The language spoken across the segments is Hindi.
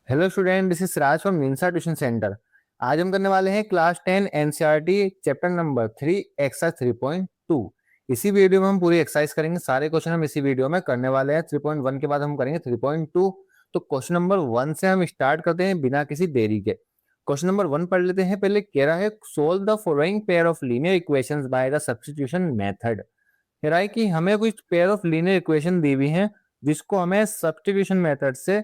Hello student, this is Raj from निंसा ट्यूशन सेंटर। आज हम करने वाले हैं class 10 NCERT chapter number 3 exercise 3.2। इसी वीडियो में हम पूरी एक्सरसाइज करेंगे। सारे क्वेश्चन हम इसी वीडियो में करने वाले हैं। 3.1 के बाद हम करेंगे 3.2। तो क्वेश्चन नंबर 1 से हम स्टार्ट करते हैं बिना किसी देरी के। क्वेश्चन नंबर 1 पढ़ लेते हैं। पहले कह रहा है solve the following pair of linear equations by the substitution method. कह रहा है कि हमें कुछ पेयर ऑफ लीनियर इक्वेशन दी हुई हैं जिसको हमें सब्स्टिट्यूशन मेथड से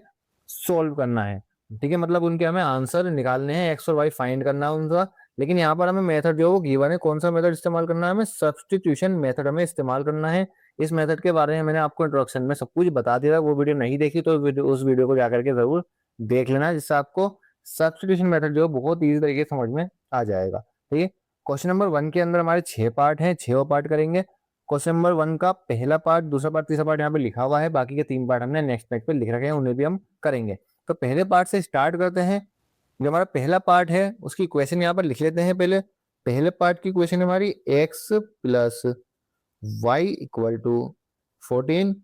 सोल्व करना है। ठीक है, मतलब उनके हमें आंसर निकालने हैं, एक्स और वाई फाइंड करना है उनका। लेकिन यहाँ पर हमें मेथड जो वो गिवन है, कौन सा मेथड इस्तेमाल करना है, हमें सब्स्टिट्यूशन मेथड हमें इस्तेमाल करना है। इस मेथड के बारे में मैंने आपको इंट्रोडक्शन में सब कुछ बता दिया था। वो वीडियो नहीं देखी तो उस वीडियो को जाकर के जरूर देख लेना, जिससे आपको सब्स्टिट्यूशन मेथड जो बहुत ईजी तरीके से समझ में आ जाएगा। ठीक है, क्वेश्चन नंबर 1 के अंदर हमारे 6 पार्ट हैं, 6 पार्ट करेंगे। क्वेश्चन नंबर 1 का पहला पार्ट, दूसरा पार्ट, तीसरा पार्ट यहाँ पे लिखा हुआ है। बाकी के 3 पार्ट हमने नेक्स्ट पेज पे लिख रखे हैं, उन्हें भी हम करेंगे। तो पहले पार्ट से स्टार्ट करते हैं। जो हमारा पहला पार्ट है उसकी इक्वेशन यहाँ पर लिख लेते हैं। पहले पहले पार्ट की इक्वेशन हमारी X plus Y equal to 14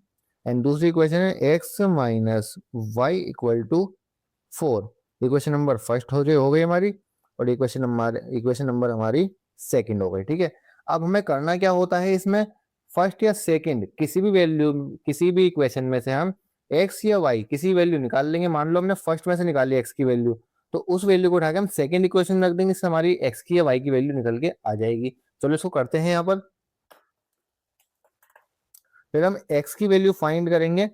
and दूसरी इक्वेशन है X minus Y equal to 4। Equation number first हो गई हमारी, और इक्वेशन नंबर हमारी सेकंड हो गई। ठीक है, अब हमें करना क्या होता है इसमें, फर्स्ट या सेकंड किसी भी वैल्यू, किसी भी इक्वेशन में से हम एक्स या वाई किसी वैल्यू निकाल लेंगे। मान लो हमने फर्स्ट में से निकाली एक्स की वैल्यू, तो उस वैल्यू को उठा के हम सेकंड इक्वेशन में रख देंगे, इससे हमारी एक्स की या वाई की वैल्यू निकल के आ जाएगी। चलो इसको करते हैं। यहाँ पर फिर हम एक्स की वैल्यू फाइंड करेंगे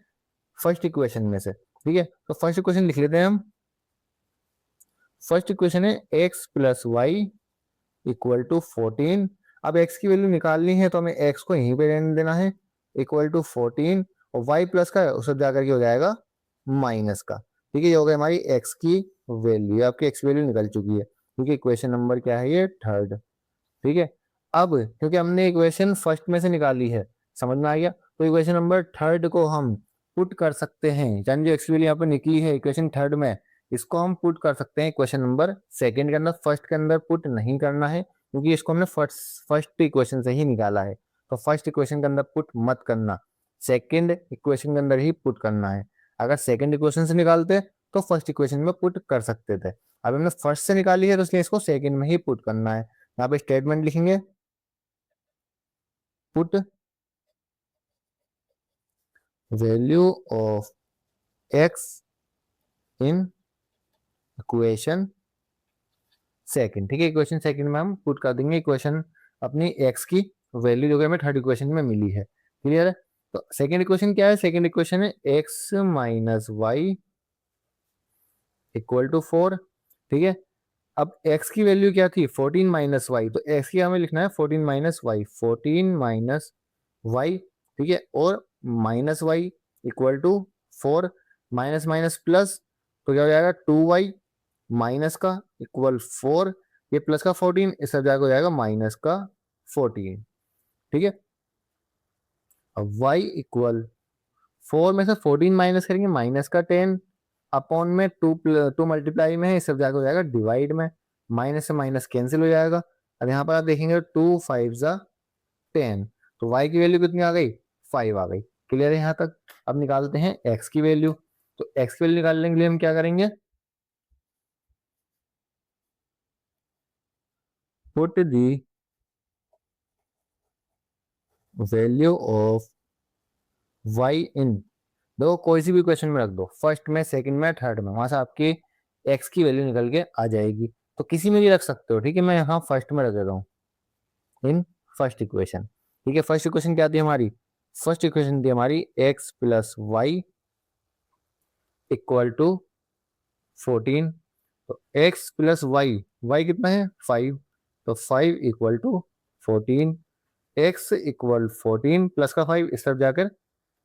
फर्स्ट इक्वेशन में से। ठीक है, तो फर्स्ट इक्वेशन लिख लेते हैं हम। फर्स्ट इक्वेशन है X plus Y equal to 14। अब x की वैल्यू निकालनी है तो हमें x को यहीं पे रहने देना है, इक्वल टू 14, और y प्लस का उस जाकर के हो जाएगा माइनस का। ठीक है, ये हो गई हमारी x की वैल्यू। आपकी x वैल्यू निकल चुकी है। ठीक है, इक्वेशन नंबर क्या है, ये थर्ड। ठीक है, अब क्योंकि हमने इक्वेशन फर्स्ट में से निकाली है, समझ में आ गया, तो इक्वेशन नंबर थर्ड को हम पुट कर सकते हैं। यानी जो एक्स वैल्यू यहाँ पर निकली है इक्वेशन थर्ड में, इसको हम पुट कर सकते हैं इक्वेशन नंबर सेकंड के अंदर। फर्स्ट के अंदर पुट नहीं करना है, क्योंकि इसको हमने फर्स्ट इक्वेशन से ही निकाला है। तो फर्स्ट इक्वेशन के अंदर पुट मत करना, सेकंड इक्वेशन के अंदर ही पुट करना है। अगर सेकंड इक्वेशन से निकालते तो फर्स्ट इक्वेशन में पुट कर सकते थे। अब हमने फर्स्ट से निकाली है तो इसलिए इसको सेकंड में ही पुट करना है। यहाँ पे स्टेटमेंट लिखेंगे, put value of x in equation second. ठीक है, इक्वेशन सेकंड में हम पुट कर देंगे इक्वेशन अपनी एक्स की वैल्यू जो कि हमें थर्ड इक्वेशन में मिली है। क्लियर है, तो सेकंड इक्वेशन क्या है, सेकंड इक्वेशन है X minus Y equal to 4। ठीक है, अब x की वैल्यू क्या थी, 14 माइनस वाई, तो x की हमें लिखना है 14 माइनस वाई, 14 माइनस वाई। ठीक है, और minus Y equal to 4, minus minus plus, तो क्या हो जाएगा 2y माइनस का इक्वल 4, ये प्लस का 14, इस सब जाएगा हो जाएगा माइनस का 14। ठीक है, अब y इक्वल 4 में से 14 माइनस करेंगे, माइनस का 10 अपॉन में 2 मल्टीप्लाई में है, इस सब जाकर हो जाएगा डिवाइड में। माइनस से माइनस कैंसिल हो जाएगा। अब यहाँ पर आप देखेंगे 2 5 जा 10, तो y की वैल्यू कितनी आ गई, 5 आ गई। क्लियर है यहाँ तक। अब निकालते हैं x की वैल्यू। तो x की वैल्यू निकालने के लिए हम क्या करेंगे, put the value of y इन, देखो कोई सी भी क्वेश्चन में रख दो, फर्स्ट में, सेकंड में, थर्ड में, वहां से आपकी x की वैल्यू निकल के आ जाएगी। तो किसी में भी रख सकते हो। ठीक है, मैं यहाँ फर्स्ट में रख देता हूँ, इन फर्स्ट इक्वेशन। ठीक है, फर्स्ट इक्वेशन क्या थी हमारी, फर्स्ट इक्वेशन थी हमारी x plus Y equal to 14। तो x प्लस वाई, वाई कितना है 5, तो 5 equal to 14। x equal 14 plus का 5, इस तरफ जाकर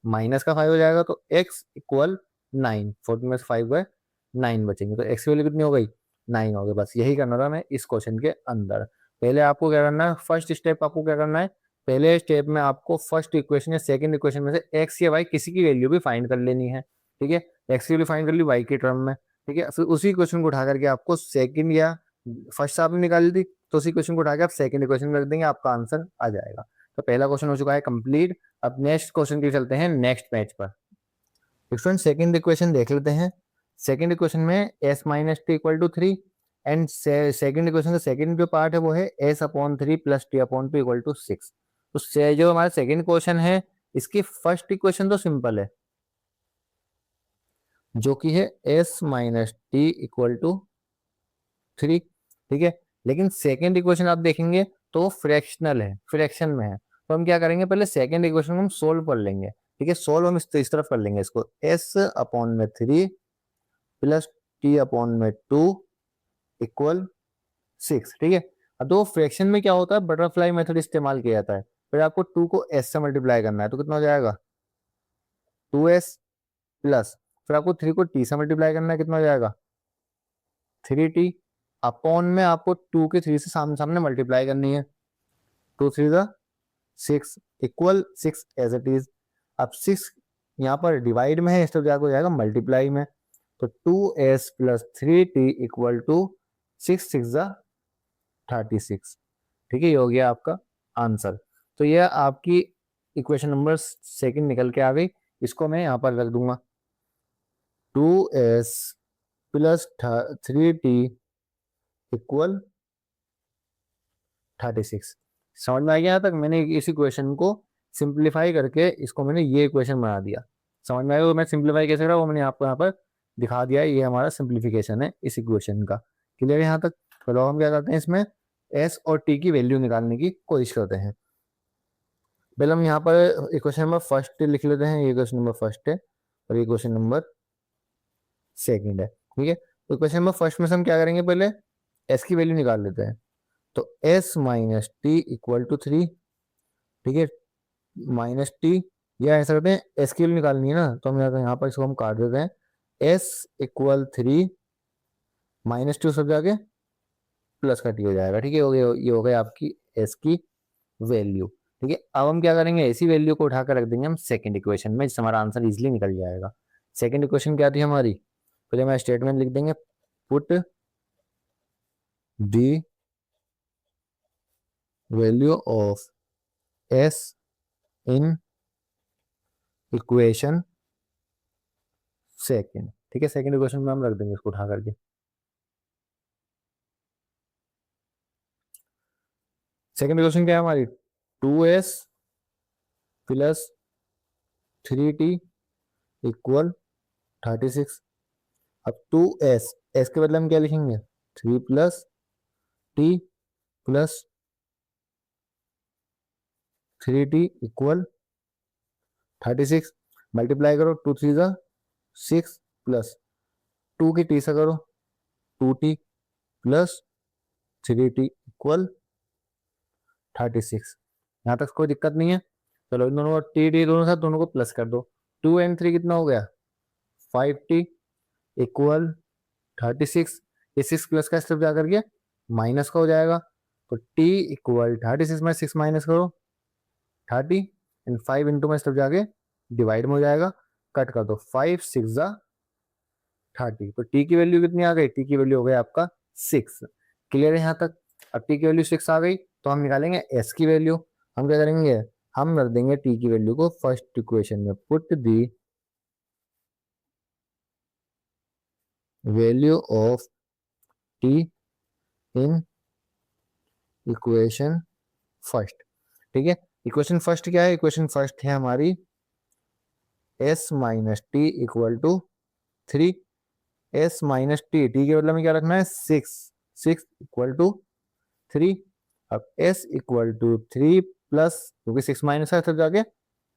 माइनस का 5 हो जाएगा, तो x इक्वल 9, 14 में से 5 गए 9 बचेंगे, तो x की वैल्यू कितनी हो गई, 9 हो गई। बस यही करना था मैं इस क्वेश्चन के अंदर। पहले आपको क्या करना है, फर्स्ट स्टेप आपको क्या करना है, पहले स्टेप में आपको फर्स्ट इक्वेशन या सेकंड इक्वेशन में से x या y किसी की वैल्यू भी फाइंड कर लेनी है। ठीक है, x की वैल्यू फाइंड कर ली y के टर्म में। ठीक है, फिर उसी क्वेश्चन को उठा करके आपको सेकंड या फर्स्ट आपने निकाल दी, तो उसी क्वेश्चन को उठा के आप सेकंड इक्वेशन में रख देंगे, आपका आंसर आ जाएगा। तो पहला क्वेश्चन हो चुका है कंप्लीट। अब नेक्स्ट क्वेश्चन के चलते हैं नेक्स्ट पेज पर। स्टूडेंट सेकंड इक्वेशन देख लेते हैं। सेकेंड इक्वेशन में s minus T equal to 3 and second equation का सेकेंड जो पार्ट है वो है s upon 3 plus T upon two equal to 6। तो जो हमारा सेकेंड क्वेश्चन है इसकी फर्स्ट इक्वेशन तो सिंपल है जो कि है s minus T equal to 3, ठीक है। लेकिन सेकेंड इक्वेशन आप देखेंगे तो फ्रैक्शनल है, फ्रैक्शन में है। तो हम क्या करेंगे, पहले सेकेंड इक्वेशन को हम सोल्व कर लेंगे, ठीक है। सोल्व हम इस तरफ कर लेंगे इसको, s अपॉन में 3 प्लस टी अपॉन में 2 इक्वल 6, ठीक है। अब तो फ्रैक्शन में क्या होता है, बटरफ्लाई मेथड इस्तेमाल किया जाता है। फिर आपको 2 को s से मल्टीप्लाई करना है तो कितना हो जाएगा 2s प्लस, फिर आपको 3 को t से मल्टीप्लाई करना है, कितना हो जाएगा 3t अपॉन में आपको 2 के 3 से सामने सामने मल्टीप्लाई करनी है, 2 3 ज़ा 6 इक्वल 6 एज इट इज। अब 6 यहाँ पर डिवाइड में है, इस तरफ जाकर हो जाएगा मल्टीप्लाई में, तो 2s plus 3t equal to 6 6 ज़ा 36, ठीक है। ये हो गया आपका आंसर। तो यह आपकी इक्वेशन नंबर सेकंड निकल के आ गई। इसको मैं यहाँ पर रख दूंगा, 2s प्लस 3t इक्वल 36। समझ में आ गया यहाँ तक? मैंने इस इक्वेशन को सिंप्लीफाई करके इसको मैंने ये इक्वेशन बना दिया। समझ में आया? मैं सिंप्लीफाई कैसे करा वो मैंने आपको यहाँ पर दिखा दिया। ये हमारा सिंप्लीफिकेशन है इस इक्वेशन का। क्लियर है यहाँ तक? चलो हम क्या करते हैं, इसमें s और t की वैल्यू निकालने की कोशिश करते हैं। पहले हम यहाँ पर इक्वेशन नंबर फर्स्ट लिख लेते हैं। ये इक्वेशन नंबर फर्स्ट है और ये क्वेश्चन नंबर सेकंड है, ठीक है। तो क्वेश्चन नंबर फर्स्ट में से हम क्या करेंगे, पहले s की वैल्यू निकाल लेते हैं। तो s minus T equal to 3, ठीक है। माइनस टी या ऐसा करते हैं, s की वैल्यू निकालनी है ना, तो हम यहाँ पर इसको हम काट देते हैं। s इक्वल 3 माइनस टू सब जाके प्लस का टी हो जाएगा, ठीक है। ये हो गई आपकी s की वैल्यू, ठीक है। अब हम क्या करेंगे, इसी वैल्यू को उठाकर रख देंगे हम सेकंड इक्वेशन में, जिससे हमारा आंसर इजीली निकल जाएगा। सेकंड इक्वेशन क्या थी हमारी, पहले हमारा स्टेटमेंट लिख देंगे, put the value of s in equation second, ठीक है। सेकंड इक्वेशन में हम रख देंगे इसको उठा करके। सेकंड इक्वेशन क्या है हमारी, 2s प्लस 3t इक्वल 36। अब 2s, s के बदले हम क्या लिखेंगे, 3 plus t plus 3t equal 36। Multiply करो, 2 3 ज़ा 6 प्लस 2 की t से करो 2t प्लस 3t इक्वल 36। यहाँ तक कोई दिक्कत नहीं है। चलो इन दोनों को टी दोनों साथ दोनों को प्लस कर दो, 2 एंड 3 कितना हो गया 5t इक्वल 36। ये 6 प्लस का स्टेप जा करके माइनस का हो जाएगा, तो t इक्वल 36 में 6 माइनस करो 30 एंड 5 इंटू में स्टेप जाके डिवाइड में हो जाएगा, कट कर दो 5 6 ज़ा 30। तो t की वैल्यू कितनी आ गई, t की वैल्यू हो गई आपका 6। क्लियर है यहाँ तक? अब t की वैल्यू 6 आ गई तो हम निकालेंगे s की वैल्यू। हम क्या करेंगे, हम रख देंगे t की वैल्यू को फर्स्ट इक्वेशन में, put the value of t in equation first, ठीक है। इक्वेशन फर्स्ट क्या है, इक्वेशन फर्स्ट है हमारी s minus T equal to 3। s minus T, T के बदले में क्या रखना है 6, 6 इक्वल टू 3। अब s इक्वल टू 3 प्लस, क्योंकि 6 माइनस है तब जाके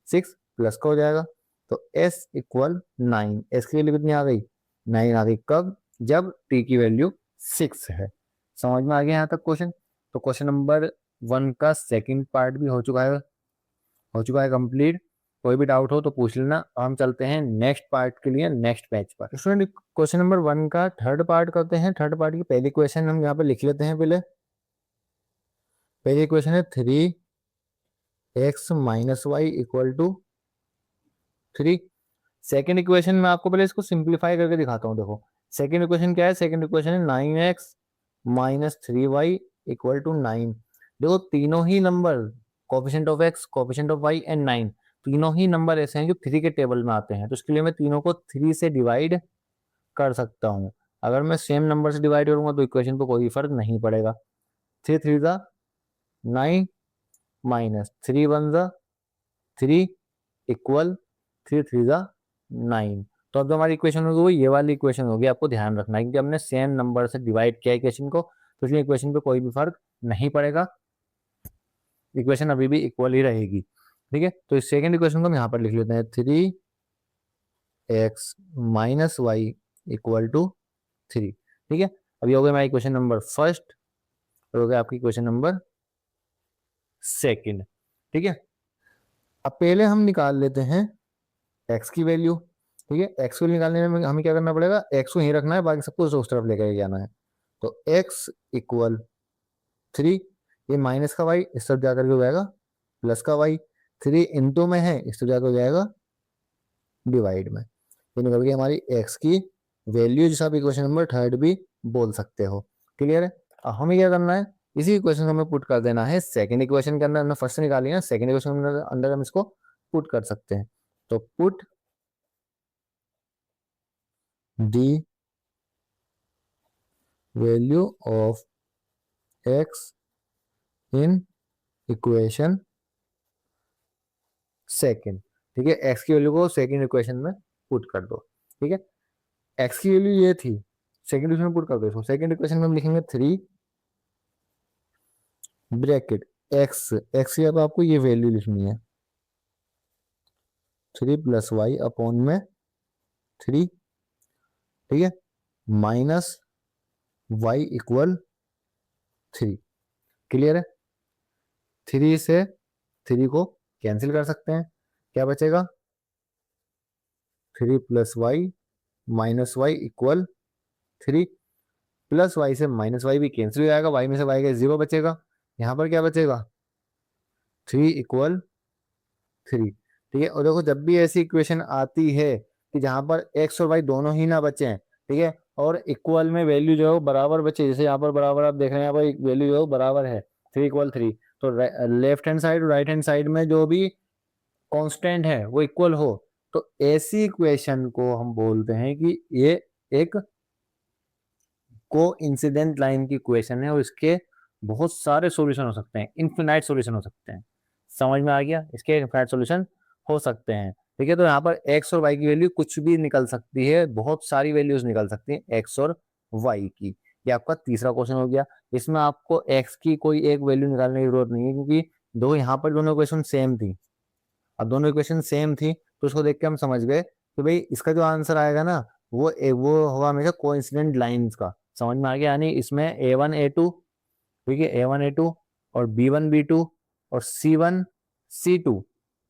6 प्लस का हो जाएगा, तो s इक्वल 9। s की वैल्यू कितनी आ गई 9 आ गई, कब, जब t की वैल्यू 6 है। समझ में आ गया यहाँ तक क्वेश्चन? तो क्वेश्चन नंबर 1 का सेकंड पार्ट भी हो चुका है कंप्लीट। कोई भी डाउट हो तो पूछ लेना। हम चलते हैं नेक्स्ट पार्ट के लिए, नेक्स्ट पेज पर। स्टूडेंट क्वेश्चन नंबर 1 का थर्ड पार्ट करते हैं। थर्ड पार्ट की पहली क्वेश्चन हम यहाँ पे लिख लेते हैं। पहली क्वेश्चन है 3x minus Y equal to 3। Second equation में आपको पहले इसको सिंप्लीफाई करके दिखाता हूँ। देखो सेकेंड इक्वेशन क्या है, सेकेंड इक्वेशन है 9x minus 3y equal to 9। देखो तीनों ही number, coefficient of x, coefficient of y and 9, तीनों ही नंबर ऐसे हैं जो 3 के टेबल में आते हैं। तो इसके लिए मैं तीनों को 3 से डिवाइड कर सकता हूँ। अगर मैं सेम नंबर से डिवाइड करूंगा तो इक्वेशन पे कोई फर्क नहीं पड़ेगा। 3 3 ज़ा 9 माइनस 3 1 ज़ा 3 इक्वल 3 3 ज़ा 9। तो अब जो हमारी इक्वेशन होगी वो ये वाली इक्वेशन होगी, आपको ध्यान रखना है क्योंकि हमने सेम नंबर से डिवाइड किया इक्वेशन को, तो इसलिए इक्वेशन पे कोई भी फर्क नहीं पड़ेगा, इक्वेशन अभी भी इक्वल ही रहेगी। ठीक है, तो इस सेकंड इक्वेशन को हम यहाँ पर लिख लेते हैं 3x minus Y equal to 3। ठीक है, अब ये हो गया हमारी इक्वेशन नंबर फर्स्ट और हो गया आपकी इक्वेशन नंबर सेकंड। ठीक है, अब पहले हम निकाल लेते हैं x की वैल्यू। ठीक है, x को निकालने में हमें क्या करना पड़ेगा, x को यहीं रखना है, बाकी सबको उस तरफ लेकर जाना है। तो x इक्वल 3, ये माइनस का y इस तरफ जाकर के हो जाएगा प्लस का y, 3 इंटू में है इस तरफ जाकर हो जाएगा डिवाइड में। ये निकल गई हमारी x की वैल्यू, जिसे आप इक्वेशन नंबर थर्ड भी बोल सकते हो। क्लियर है, अब हमें क्या करना है, इसी इक्वेशन को हमें पुट कर देना है सेकंड इक्वेशन के अंदर। हमने फर्स्ट से निकाली है, सेकंड इक्वेशन के अंदर हम इसको पुट कर सकते हैं। तो put the value of x in equation second. ठीक है, x की वैल्यू को सेकंड इक्वेशन में पुट कर दो। ठीक है, x की वैल्यू ये थी, सेकंड इक्वेशन में पुट कर दो इसको। सेकंड इक्वेशन में हम लिखेंगे 3 ब्रैकेट x, x की अब आपको ये वैल्यू लिखनी है 3 प्लस वाई अपॉन में 3। ठीक है, माइनस वाई इक्वल 3। क्लियर है, 3 से 3 को कैंसिल कर सकते हैं, क्या बचेगा 3 plus Y minus Y equal 3। Plus Y से माइनस वाई भी कैंसिल हो जाएगा, वाई में से वाई का 0 बचेगा, यहाँ पर क्या बचेगा 3 इक्वल 3। ठीक है, और देखो जब भी ऐसी इक्वेशन आती है कि जहां पर एक्स और वाई दोनों ही ना बचे, ठीक है, और इक्वल में वैल्यू जो है वो बराबर बचे, जैसे यहाँ पर बराबर आप देख रहे हैं, यहाँ पर वैल्यू जो है वो बराबर है 3 इक्वल 3, तो लेफ्ट हैंड साइड और राइट हैंड साइड में जो भी कांस्टेंट है वो इक्वल हो, तो ऐसी इक्वेशन को हम बोलते हैं कि ये एक को इंसिडेंट लाइन की इक्वेशन है और इसके बहुत सारे सॉल्यूशन हो सकते हैं, इनफिनाइट सॉल्यूशन हो सकते हैं। समझ में आ गया, इसके इनफिनाइट सॉल्यूशन हो सकते हैं। ठीक है, तो यहाँ पर एक्स और वाई की वैल्यू कुछ भी निकल सकती है, बहुत सारी वैल्यूज निकल सकती हैं एक्स और वाई की। ये आपका तीसरा क्वेश्चन हो गया। इसमें आपको एक्स की कोई एक वैल्यू निकालने की जरूरत नहीं है क्योंकि दो यहाँ पर दोनों इक्वेशन सेम थी। अब दोनों इक्वेशन सेम थी तो उसको देख के हम समझ गए कि भाई इसका जो आंसर आएगा ना वो होगा हमेशा कोइंसिडेंट लाइंस का। समझ में आ गया, यानी इसमें A1 A2, ठीक है, A1 A2 और B1 B2 और C1 C2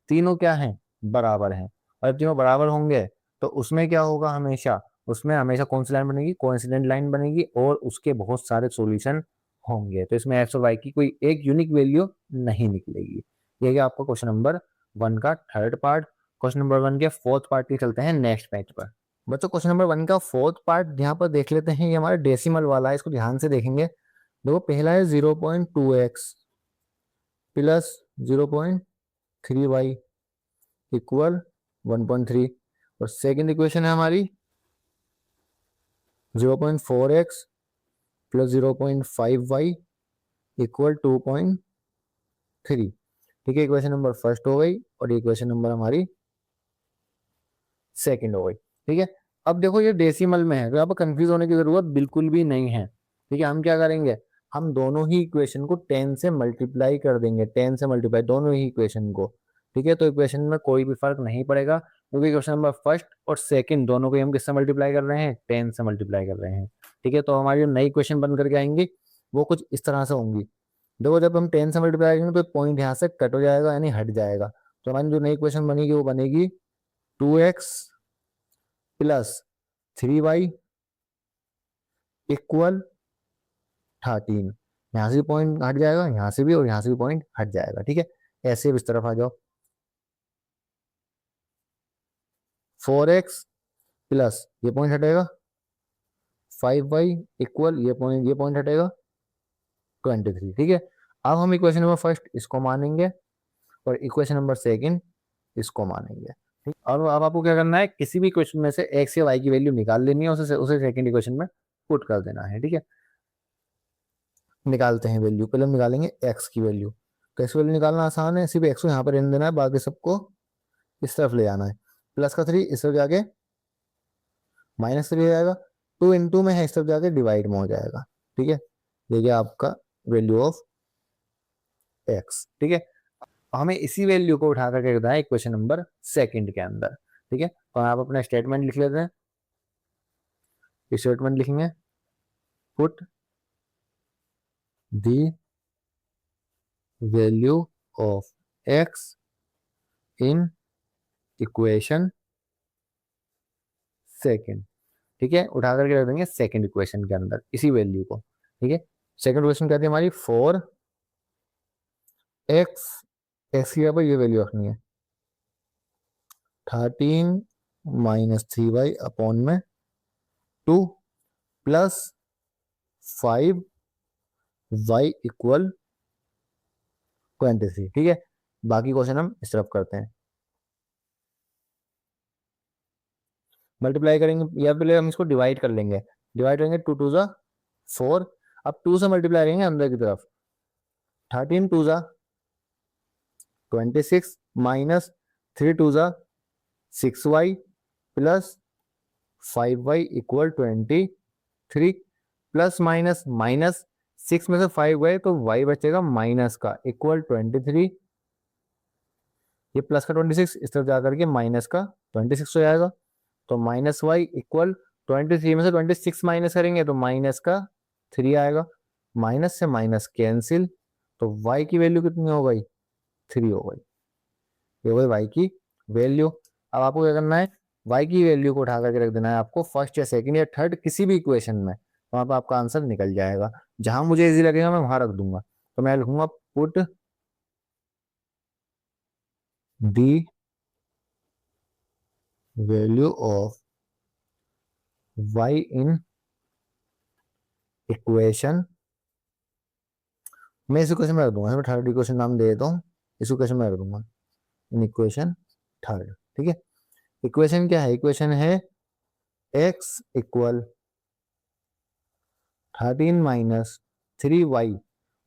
तीनों क्या हैं, बराबर हैं। और जब तीनों बराबर होंगे तो उसमें क्या होगा, हमेशा उसमें हमेशा कौन सी लाइन बनेगी, कोइंसिडेंट लाइन बनेगी और उसके बहुत सारे सॉल्यूशन होंगे। तो इसमें एक्स और वाई की कोई एक यूनिक वैल्यू नहीं निकलेगी। ये है आपका क्वेश्चन नंबर 1 का थर्ड पार्ट। क्वेश्चन नंबर 1 के फोर्थ पार्ट की चलते हैं नेक्स्ट पेज पर। बच्चों क्वेश्चन नंबर 1 का फोर्थ पार्ट यहाँ पर देख लेते हैं, ये हमारा डेसिमल वाला है, इसको ध्यान से देखेंगे। देखो पहला है 0.2x प्लस 0.3y इक्वल 1.3 और सेकेंड इक्वेशन है हमारी 0.4x प्लस 0.5y इक्वल 2.3। ठीक है, इक्वेशन नंबर फर्स्ट हो गई और ये इक्वेशन नंबर हमारी सेकंड हो गई। ठीक है, अब देखो ये डेसिमल में है तो यहाँ पर कंफ्यूज होने की जरूरत बिल्कुल भी नहीं है। ठीक है, हम क्या करेंगे, हम दोनों ही इक्वेशन को 10 से मल्टीप्लाई कर देंगे, 10 से मल्टीप्लाई दोनों ही इक्वेशन को। ठीक है, तो इक्वेशन में कोई भी फर्क नहीं पड़ेगा क्योंकि क्वेश्चन नंबर फर्स्ट और सेकंड दोनों को हम किससे मल्टीप्लाई कर रहे हैं, 10 से मल्टीप्लाई कर रहे हैं। ठीक है, तो हमारी जो नई इक्वेशन बन करके आएंगी वो कुछ इस तरह से होंगी। देखो जब हम 10 से मल्टीप्लाई करेंगे तो पॉइंट यहाँ से कट हो जाएगा यानी हट जाएगा, तो हमारी जो नई इक्वेशन बनेगी वो बनेगी 2x प्लस 3y इक्वल 13। यहाँ से भी पॉइंट हट जाएगा, यहाँ से भी और यहाँ से भी पॉइंट हट जाएगा। ठीक है, ऐसे इस तरफ आ जाओ, 4x प्लस ये पॉइंट हटेगा 5y इक्वल ये पॉइंट हटेगा 23। ठीक है, अब हम इक्वेशन नंबर फर्स्ट इसको मानेंगे और इक्वेशन नंबर सेकंड इसको मानेंगे। ठीक, और अब आपको क्या करना है, किसी भी क्वेश्चन में से एक्स या वाई की वैल्यू निकाल लेनी है, उसे उसे सेकंड इक्वेशन में पुट कर देना है। ठीक है, निकालते हैं वैल्यू। पहले हम निकालेंगे एक्स की वैल्यू। तो एक्स की वैल्यू निकालना आसान है, सिर्फ एक्स को यहाँ पर रहने देना है, बाकी सबको इस तरफ ले आना है। प्लस का 3 इस तरफ जाके -3 हो जाएगा, 2 इंटू में है, इस तरफ जाके डिवाइड में हो जाएगा। ठीक है, ये गया आपका वैल्यू ऑफ एक्स। ठीक है, हमें इसी वैल्यू को उठा करके रखना है इक्वेशन नंबर सेकंड के अंदर। ठीक है, तो आप अपना स्टेटमेंट लिख लेते हैं। स्टेटमेंट लिखेंगे, put the value of x in equation second. ठीक है, उठा करके रख देंगे सेकंड इक्वेशन के अंदर इसी वैल्यू को। ठीक है, सेकंड इक्वेशन कहती है हमारी 4x, एक्स की यहाँ पर ये वैल्यू रखनी है 13 -3y अपॉन में 2 प्लस 5y इक्वल 23। ठीक है, बाकी क्वेश्चन हम इस तरफ करते हैं, मल्टीप्लाई करेंगे, या पहले हम इसको डिवाइड कर लेंगे। डिवाइड करेंगे, 2 2 जा 4, अब 2 से मल्टीप्लाई करेंगे अंदर की तरफ, 13 2 जा 26 माइनस 3 2 जा 6y plus 5y equal 23, plus minus minus 6 में से 5 गए तो y बचेगा माइनस का इक्वल 23, ये प्लस का 26 इस तरफ जाकर के माइनस का 26 हो जाएगा। तो माइनस वाई इक्वल 23 में से 26 माइनस करेंगे तो माइनस का 3 आएगा, माइनस से माइनस कैंसिल, तो y की वैल्यू कितनी हो गई, 3 हो गई। ये हो गई y की वैल्यू। अब आपको क्या करना है, y की वैल्यू को उठा करके रख देना है आपको फर्स्ट या सेकंड या थर्ड किसी भी इक्वेशन में, वहां पर आपका आंसर निकल जाएगा। जहां मुझे इजी लगेगा मैं वहां रख दूंगा। तो मैं लिखूंगा put the value of y in equation, मैं इस इक्वेशन में रख दूंगा, थर्ड इक्वेशन नाम दे देता हूँ, इस इक्वेशन में रख दूंगा इन इक्वेशन थर्ड। ठीक है, इक्वेशन क्या है, इक्वेशन है x इक्वल 13 -3y,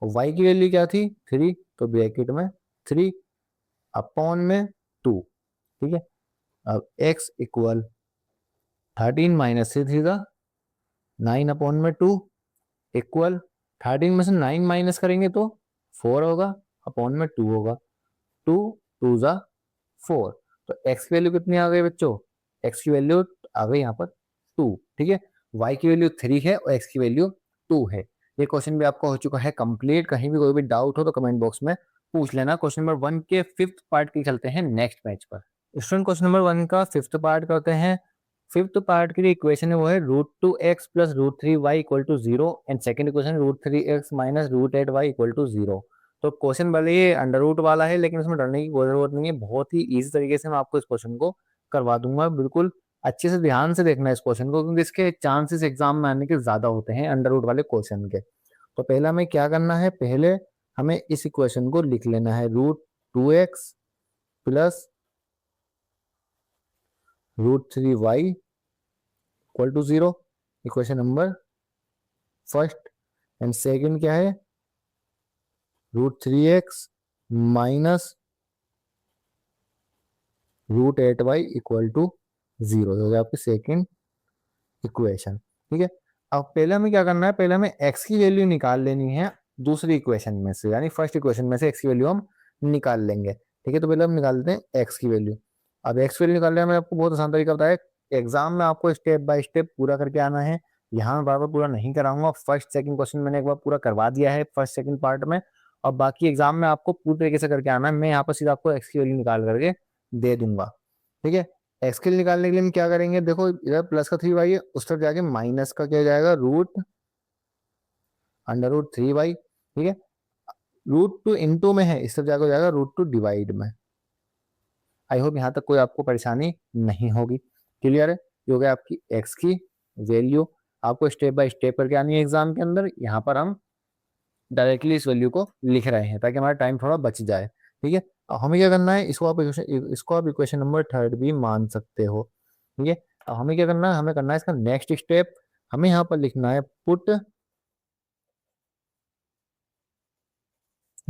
और y की वैल्यू क्या थी 3, तो ब्रैकेट में 3 अपॉन में 2। ठीक है, अब x इक्वल 13 -3 3 का 9 अपॉन में 2 इक्वल 13 में से 9 माइनस करेंगे तो 4 होगा, अपॉन में 2 होगा, 2 2 जा 4। तो x की वैल्यू कितनी आ गई बच्चों, x की वैल्यू आ गई यहाँ पर 2। ठीक है, y की वैल्यू 3 है और x की वैल्यू 2 है। ये क्वेश्चन भी आपका हो चुका है कंप्लीट। कहीं भी कोई भी डाउट हो तो कमेंट बॉक्स में पूछ लेना। क्वेश्चन नंबर 1 के 5th पार्ट की चलते हैं नेक्स्ट पेज पर। स्टूडेंट क्वेश्चन नंबर 1 का 5th पार्ट करते हैं। 5th पार्ट की जो इक्वेशन है वो है √2x plus √3y equal to 0 and second equation √3x minus √8y equal to 0। तो क्वेश्चन भले ये अंडर रूट वाला है लेकिन उसमें डरने की कोई जरूरत नहीं है, बहुत ही इजी तरीके से मैं आपको इस क्वेश्चन को करवा दूंगा। बिल्कुल अच्छे से ध्यान से देखना है इस क्वेश्चन को, क्योंकि इसके चांसेस एग्जाम में आने के ज्यादा होते हैं अंडर रूट वाले क्वेश्चन के। तो पहला हमें क्या करना है, पहले हमें इस इक्वेशन को लिख लेना है √2x plus √3y equal to 0, equation number first. And second क्या है, √3x minus √8y equal to 0 हो गया आपकी सेकंड इक्वेशन। ठीक है, अब पहले हमें क्या करना है, पहले हमें x की वैल्यू निकाल लेनी है दूसरी इक्वेशन में से, यानी फर्स्ट इक्वेशन में से x की वैल्यू हम निकाल लेंगे। ठीक है, तो पहले हम निकाल लेते हैं x की वैल्यू। अब x वैल्यू निकालने में आपको बहुत आसान तरीका बताया, एग्जाम में आपको स्टेप बाय स्टेप पूरा करके आना है। यहाँ मैं बार बार पूरा नहीं कराऊंगा, फर्स्ट सेकंड क्वेश्चन मैंने एक बार पूरा करवा दिया है फर्स्ट सेकंड पार्ट में, और बाकी एग्जाम में आपको पूरी तरीके से करके आना है। मैं यहाँ पर सीधा आपको x की वैल्यू निकाल करके दे दूंगा। ठीक है, एक्स के लिए निकालने के लिए हम क्या करेंगे, देखो इधर प्लस का 3y है, उस तरफ जाके माइनस का क्या हो जाएगा √√3y। ठीक है, √2 इंटू में है, इस तरफ जाकर हो जाएगा √2 डिवाइड में। आई होप यहाँ तक कोई आपको परेशानी नहीं होगी। क्लियर है, ये हो गया आपकी एक्स की वैल्यू। आपको स्टेप बाय स्टेप करके आनी है एग्जाम के अंदर। यहाँ पर हम डायरेक्टली इस वैल्यू को लिख रहे हैं ताकि हमारा टाइम थोड़ा बच जाए। ठीक है, अब हमें क्या करना है, इसको आप इक्वेशन नंबर थर्ड भी मान सकते हो। ठीक है, अब हमें क्या करना है, हमें करना है इसका नेक्स्ट स्टेप, हमें यहाँ पर लिखना है put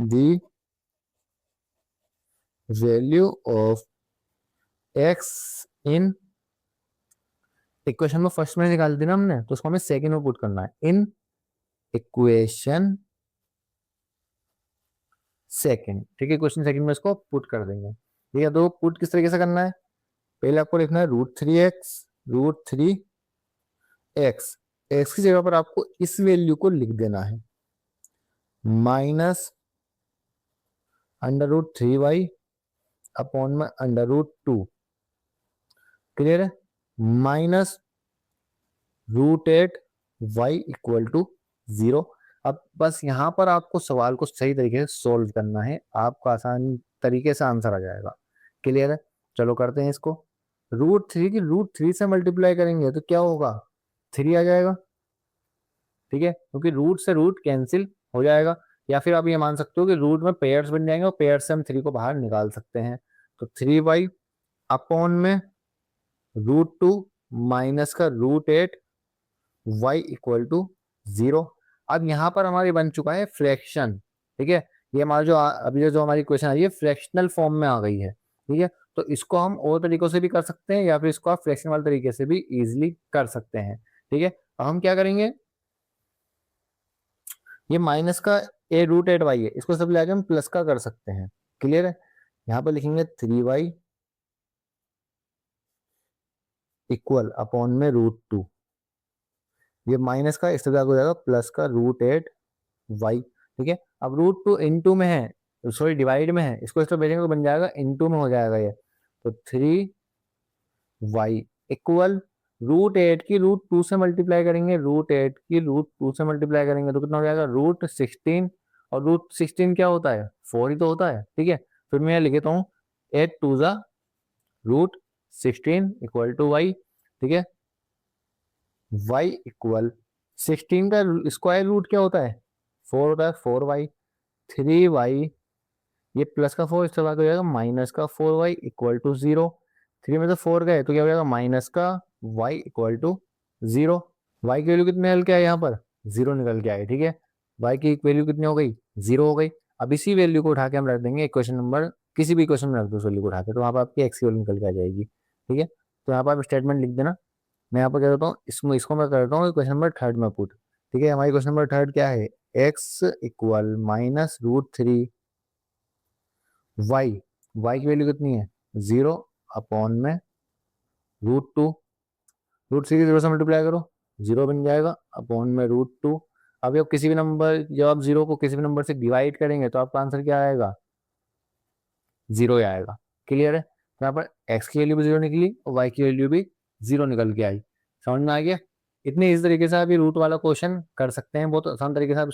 the value of x in equation में फर्स्ट में निकाल दी ना हमने, तो उसको हमें सेकंड में पुट करना है इन इक्वेशन सेकंड। ठीक है, क्वेश्चन सेकंड में इसको पुट कर देंगे। ठीक है, तो पुट किस तरीके से करना है, पहले आपको लिखना है रूट थ्री एक्स एक्स की जगह पर आपको इस वैल्यू को लिख देना है -√3y अपॉन में √2। क्लियर है, -√8y = 0। अब बस यहाँ पर आपको सवाल को सही तरीके से सोल्व करना है, आपको आसान तरीके से आंसर आ जाएगा। क्लियर है, चलो करते हैं इसको। √3 की √3 से मल्टीप्लाई करेंगे तो क्या होगा, 3 आ जाएगा। ठीक है, क्योंकि रूट से रूट कैंसिल हो जाएगा, या फिर आप ये मान सकते हो कि रूट में पेयर्स बन जाएंगे और पेयर से हम 3 को बाहर निकाल सकते हैं। तो 3y अपॉन में √2 माइनस का √8 y = 0। अब यहाँ पर हमारी बन चुका है फ्रैक्शन। ठीक है, ये हमारा अभी जो हमारी क्वेश्चन आई है फ्रैक्शनल फॉर्म में आ गई है। ठीक है, तो इसको हम और तरीकों से भी कर सकते हैं, या फिर इसको आप फ्रैक्शन वाले तरीके से भी इजीली कर सकते हैं। ठीक है, अब हम क्या करेंगे, ये माइनस का √8y है, इसको सब लेके हम प्लस का कर सकते हैं। क्लियर है, यहाँ पर लिखेंगे 3y इक्वल अपॉन में √2, ये माइनस का इस तरह हो जाएगा प्लस का √8y। ठीक है, अब √2 इंटू में है, सॉरी डिवाइड में है, इसको इस तरह भेजेंगे तो बन जाएगा इंटू में हो जाएगा ये, तो 3y इक्वल √8 की √2 से मल्टीप्लाई करेंगे, √8 की √2 से मल्टीप्लाई करेंगे तो कितना हो जाएगा √16। और √16 क्या होता है, 4 ही तो होता है। ठीक है, फिर मैं लिखता हूँ 8 √16 = y। ठीक है, y = 16 का स्क्वायर रूट क्या होता है, 4 होता है, 4y 3y, ये प्लस का 4 इस तरह हो जाएगा -का 4y = 0। 3 में से 4 गए तो क्या हो जाएगा माइनस का y = 0। y की वैल्यू कितने निकल के आए, यहाँ पर 0 निकल के आए। ठीक है, y की वैल्यू कितनी हो गई, 0 हो गई। अब इसी वैल्यू को उठा के हम रख देंगे इक्वेशन नंबर, किसी भी इक्वेशन में रख दो उस वैल्यू को उठा के, तो वहाँ पर आपकी x की वैल्यू निकल के आ जाएगी। ठीक है, तो यहाँ पर आप स्टेटमेंट लिख देना। मैं यहाँ पर क्या करता हूँ, इसको मैं करता हूँ क्वेश्चन नंबर थर्ड में पुट। ठीक है, हमारी क्वेश्चन नंबर थर्ड क्या है, x = -√3y, y की वैल्यू कितनी है 0 अपॉन में √2, √3 की 0 से मल्टीप्लाई करो 0 बन जाएगा अपॉन में √2। अब जब किसी भी नंबर, जब आप 0 को किसी भी नंबर से डिवाइड करेंगे तो आपका आंसर क्या आएगा, 0 ही आएगा। क्लियर है, तो यहाँ पर x की वैल्यू भी 0 निकली और y की वैल्यू भी 0 निकल के आई। समझ में आ गया, इतने इस तरीके से आप ये रूट वाला क्वेश्चन कर सकते हैं, बहुत आसान तरीके से आप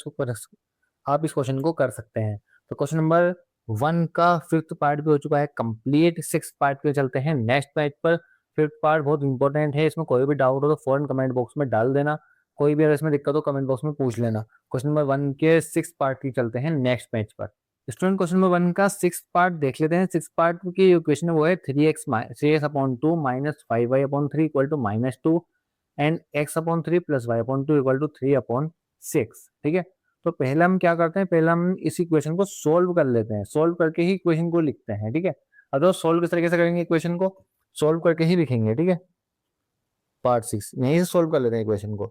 इस क्वेश्चन को कर सकते हैं। तो क्वेश्चन नंबर 1 का फिफ्थ पार्ट भी हो चुका है कंप्लीट। सिक्स पार्ट पे चलते हैं नेक्स्ट पार्ट पर। फिफ्थ पार्ट बहुत इंपॉर्टेंट है, इसमें कोई भी डाउट हो तो फौरन कमेंट बॉक्स में डाल देना, कोई भी अगर इसमें दिक्कत हो कमेंट बॉक्स में पूछ लेना। क्वेश्चन नंबर 1 के सिक्स पार्ट की चलते हैं नेक्स्ट पेज पर। स्टूडेंट क्वेश्चन नंबर 1 का सिक्स पार्ट देख लेते हैं। सिक्स पार्ट की जो क्वेश्चन है वो है 3x/2 -5y/3 = -2 and x/3 + y/2 = 3/6। ठीक है, तो पहले हम क्या करते हैं, पहले हम इस इक्वेशन को सोल्व कर लेते हैं, सोल्व करके ही इक्वेशन को लिखते हैं। ठीक है, अब तो सोल्व किस तरीके से करेंगे, इक्वेशन को सोल्व करके ही लिखेंगे। ठीक है, पार्ट 6 यहीं से सोल्व कर लेते हैं इक्वेशन को।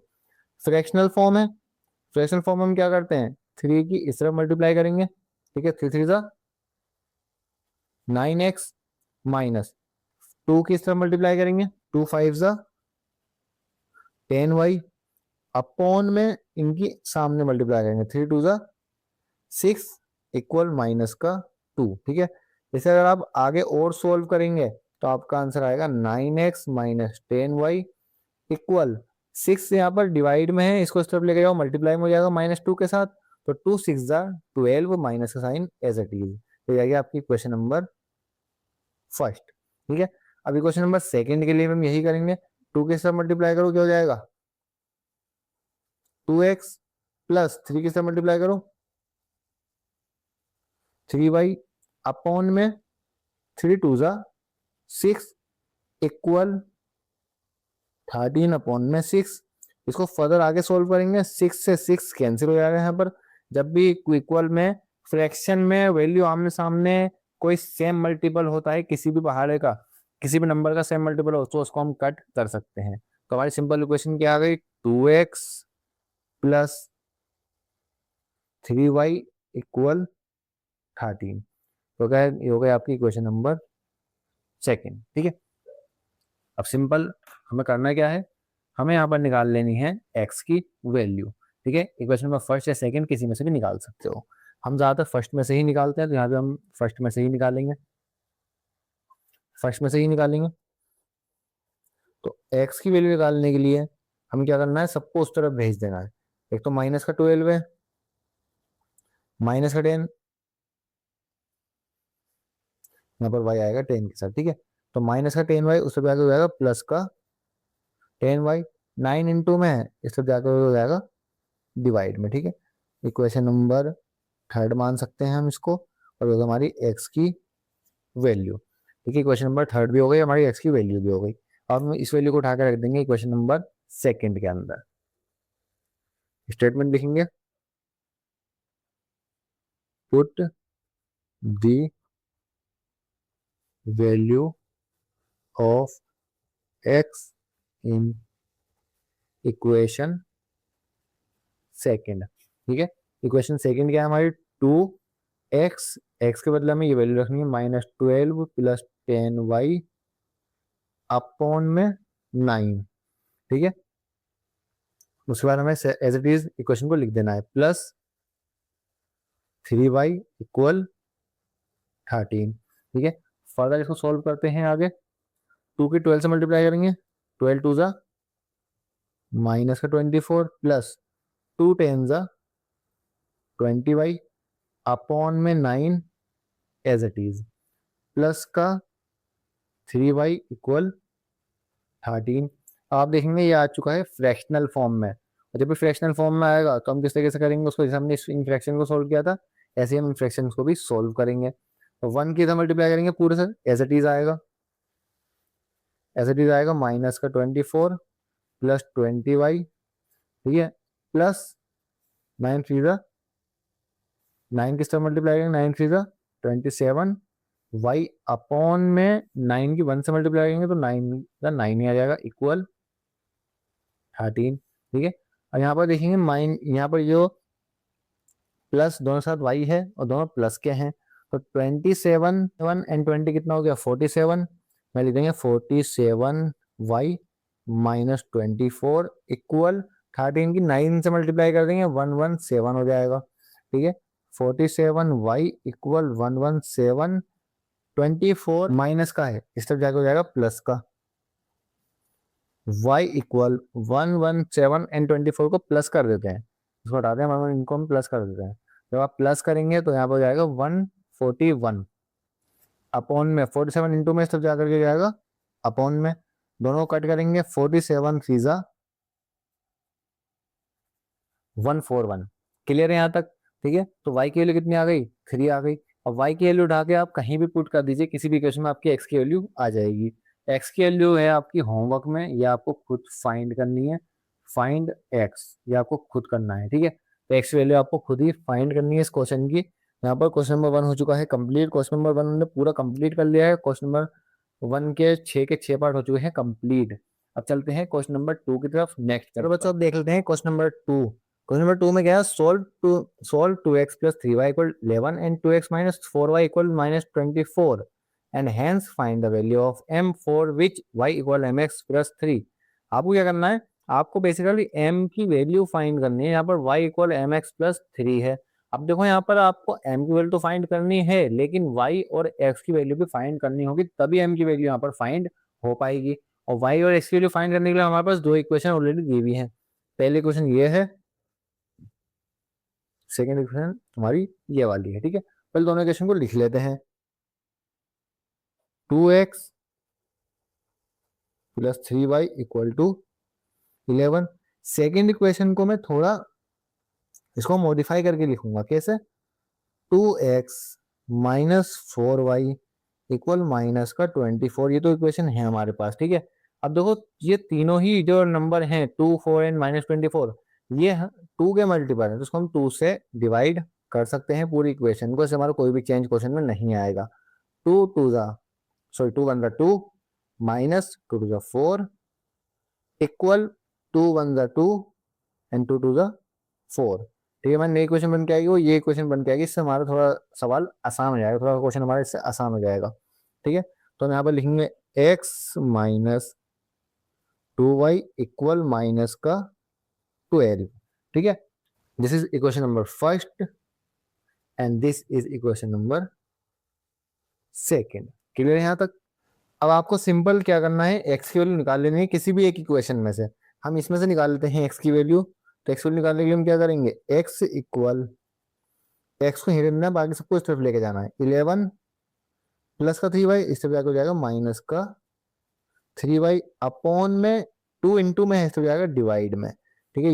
फ्रैक्शनल फॉर्म है, फ्रैक्शनल फॉर्म में हम क्या करते हैं, 3 की इस तरफ मल्टीप्लाई करेंगे। ठीक है, 3 3 सा 9x माइनस 2 की इस तरफ मल्टीप्लाई करेंगे, 2 5 सा 10y अपॉन में इनकी सामने मल्टीप्लाई करेंगे, 3 2 सा 6 इक्वल माइनस का 2। ठीक है, इसे अगर आप आगे और सोल्व करेंगे तो आपका आंसर आएगा 9x माइनस 10y इक्वल 6 यहाँ पर डिवाइड में है, इसको इस तरफ लेके जाओ मल्टीप्लाई में हो जाएगा -2 के साथ, तो 2 6 सा 12 माइनस का साइन एज इट इज। तो ये आपकी क्वेश्चन नंबर फर्स्ट। ठीक है, अभी क्वेश्चन नंबर सेकंड के लिए हम यही करेंगे, 2 के साथ मल्टीप्लाई करो क्या हो जाएगा 2x प्लस 3 के साथ मल्टीप्लाई करो 3y अपॉन में 3 2 जा 6 इक्वल 13 अपॉन में 6। इसको फर्दर आगे सोल्व करेंगे, 6 से 6 कैंसिल हो जाएगा यहाँ पर। जब भी इक्वल में फ्रैक्शन में वैल्यू आमने सामने कोई सेम मल्टीपल होता है, किसी भी पहाड़े का किसी भी नंबर का सेम मल्टीपल हो तो उसको हम कट कर सकते हैं। तो हमारी सिंपल इक्वेशन क्या आ गई, 2x प्लस 3y इक्वल 13। तो क्या ये हो गया आपकी इक्वेशन नंबर सेकेंड। ठीक है, अब सिंपल हमें करना क्या है, हमें यहाँ पर निकाल लेनी है x की वैल्यू। ठीक है, इक्वेशन नंबर फर्स्ट या सेकंड किसी में से भी निकाल सकते हो। हम ज्यादातर फर्स्ट में से ही निकालते हैं, तो यहाँ पे हम फर्स्ट में से ही निकालेंगे, फर्स्ट में से ही निकालेंगे। तो x की वैल्यू निकालने के लिए हमें क्या करना है, सबको उस तरफ भेज देना है। एक तो माइनस का 12 है, माइनस का 10, यहाँ पर y आएगा 10 के साथ। ठीक है, तो माइनस का 10y उस पर जाकर हो जाएगा प्लस का 10y, 9 इंटू में है इस पर जाकर हो जाएगा डिवाइड में। ठीक है, इक्वेशन नंबर थर्ड मान सकते हैं हम इसको, और होगा हमारी x की वैल्यू। ठीक है, इक्वेशन नंबर थर्ड भी हो गई, हमारी x की वैल्यू भी हो गई। अब हम इस वैल्यू को उठा कर रख देंगे इक्वेशन नंबर सेकंड के अंदर। स्टेटमेंट लिखेंगे, put the value of x in equation second. ठीक है, इक्वेशन सेकंड क्या है हमारी, 2x, x के बदले में ये वैल्यू रखनी है -12 प्लस 10y अपॉन में 9। ठीक है, उसके बाद हमें एज इट इज इक्वेशन को लिख देना है, प्लस 3y इक्वल 13। ठीक है, फर्दर इसको सॉल्व करते हैं आगे। 2 की 12 से मल्टीप्लाई करेंगे, 12 2 जा माइनस का 24 प्लस 2 10 जा 20y अपॉन में 9 एज इट इज, प्लस का 3y इक्वल 13। आप देखेंगे ये आ चुका है फ्रैक्शनल फॉर्म में, और जब भी फ्रैक्शनल फॉर्म में आएगा तो हम किस तरीके से करेंगे उसको, जैसे हमने इन फ्रैक्शन को सोल्व किया था ऐसे ही हम इन फ्रैक्शन को भी सोल्व करेंगे। तो 1 की इधर मल्टीप्लाई करेंगे पूरे से एज इट इज आएगा, एज इट इज आएगा माइनस का 24 प्लस 20y। ठीक है, प्लस 9 थ्री जा 9 किस तरह मल्टीप्लाई करेंगे, 9 थ्री जा 27 y अपॉन में 9 की 1 से मल्टीप्लाई करेंगे तो 9 का 9 ही आ जाएगा इक्वल 13। ठीक है, और यहाँ पर देखेंगे माइन, यहाँ पर जो प्लस दोनों साथ y है और दोनों प्लस के हैं, तो 27 1 एंड 20 कितना हो गया 47। मैं लिख देंगे 47y माइनस 24 इक्वल 13 की 9 से मल्टीप्लाई कर देंगे 117 हो जाएगा। ठीक है, 47y इक्वल 117, 24 माइनस का है इस तरफ जाकर हो जाएगा प्लस का, y इक्वल 117 एंड 24 को प्लस कर देते हैं, इसको हटाते हैं, इनको हम प्लस कर देते हैं। जब आप प्लस करेंगे तो यहाँ पर हो जाएगा 141 अपॉन में 47 इंटू में इस तरफ जाकर के जाएगा अपॉन में, दोनों कट करेंगे 47 फीजा 141। क्लियर है यहाँ तक। ठीक है, तो y की वैल्यू कितनी आ गई, 3 आ गई। और y की वैल्यू उठा के आप कहीं भी पुट कर दीजिए, किसी भी इक्वेशन में आपकी x की वैल्यू आ जाएगी। x की वैल्यू है आपकी होमवर्क में, या आपको खुद फाइंड करनी है, फाइंड x, ये आपको खुद करना है। ठीक है, तो x की वैल्यू आपको खुद ही फाइंड करनी है इस क्वेश्चन की। यहाँ पर क्वेश्चन नंबर 1 हो चुका है कंप्लीट, क्वेश्चन नंबर 1 हमने पूरा कंप्लीट कर लिया है, क्वेश्चन नंबर 1 के 6 पार्ट हो चुके हैं कंप्लीट। अब चलते हैं क्वेश्चन नंबर 2 की तरफ नेक्स्ट। चलो बच्चों अब देख लेते हैं क्वेश्चन नंबर 2। क्वेश्चन नंबर 2 में क्या है, solve 2x plus 3y equal 11 and 2x minus 4y equal minus 24 and hence find the value of m for which y equal mx plus 3। आपको क्या करना है, आपको बेसिकली m की वैल्यू फाइंड करनी है। यहाँ पर y इक्वल mx प्लस 3 है। अब देखो यहाँ पर आपको m की वैल्यू तो फाइंड करनी है, लेकिन y और x की वैल्यू भी फाइंड करनी होगी, तभी m की वैल्यू यहाँ पर फाइंड हो पाएगी। और y और x की वैल्यू फाइंड करने के लिए हमारे पास दो इक्वेशन ऑलरेडी दी हुई है। पहली इक्वेशन ये है, सेकेंड इक्वेशन हमारी ये वाली है। ठीक है, पहले दोनों इक्वेशन को लिख लेते हैं, 2x plus 3y equal to 11। Second equation को मैं थोड़ा इसको मॉडिफाई करके लिखूंगा, कैसे, 2x -4y इक्वल माइनस का 24। ये तो इक्वेशन है हमारे पास, ठीक है। अब देखो ये तीनों ही जो नंबर हैं 2, 4 एंड -24, ये 2 के मल्टीपल है, तो इसको हम 2 से डिवाइड कर सकते हैं पूरी इक्वेशन को। इससे हमारा कोई भी चेंज क्वेश्चन में नहीं आएगा। 2 2 जा सॉरी 2 1 2 माइनस 2 2 4 इक्वल 2 1 2 एंड 2 2 4। ठीक है, हमारी नई क्वेश्चन बन के आएगी, वो ये क्वेश्चन बन के आएगी। इससे हमारा थोड़ा सवाल आसान हो जाएगा, थोड़ा क्वेश्चन हमारा इससे आसान हो जाएगा। ठीक है, तो हम यहाँ पर लिखेंगे x minus 2y equal minus का 12। ठीक है, this is equation number first and this is equation number second. Clear है यहाँ तक? अब आपको सिंपल क्या करना है, एक्स की वैल्यू निकाल लेनी है किसी भी एक इक्वेशन में से। हम इसमें से निकाल लेते हैं एक्स की वैल्यू। तो एक्स वैल्यू निकालने के लिए हम क्या करेंगे, एक्स इक्वल, एक्स को हिरना है, बाकी सबको इस तरफ लेके जाना है। 11 प्लस का 3y, इस तरफ जाकर हो जाएगा माइनस का 3y अपॉन में 2 इंटू में है, इस तरफ जाएगा डिवाइड में। ठीक है,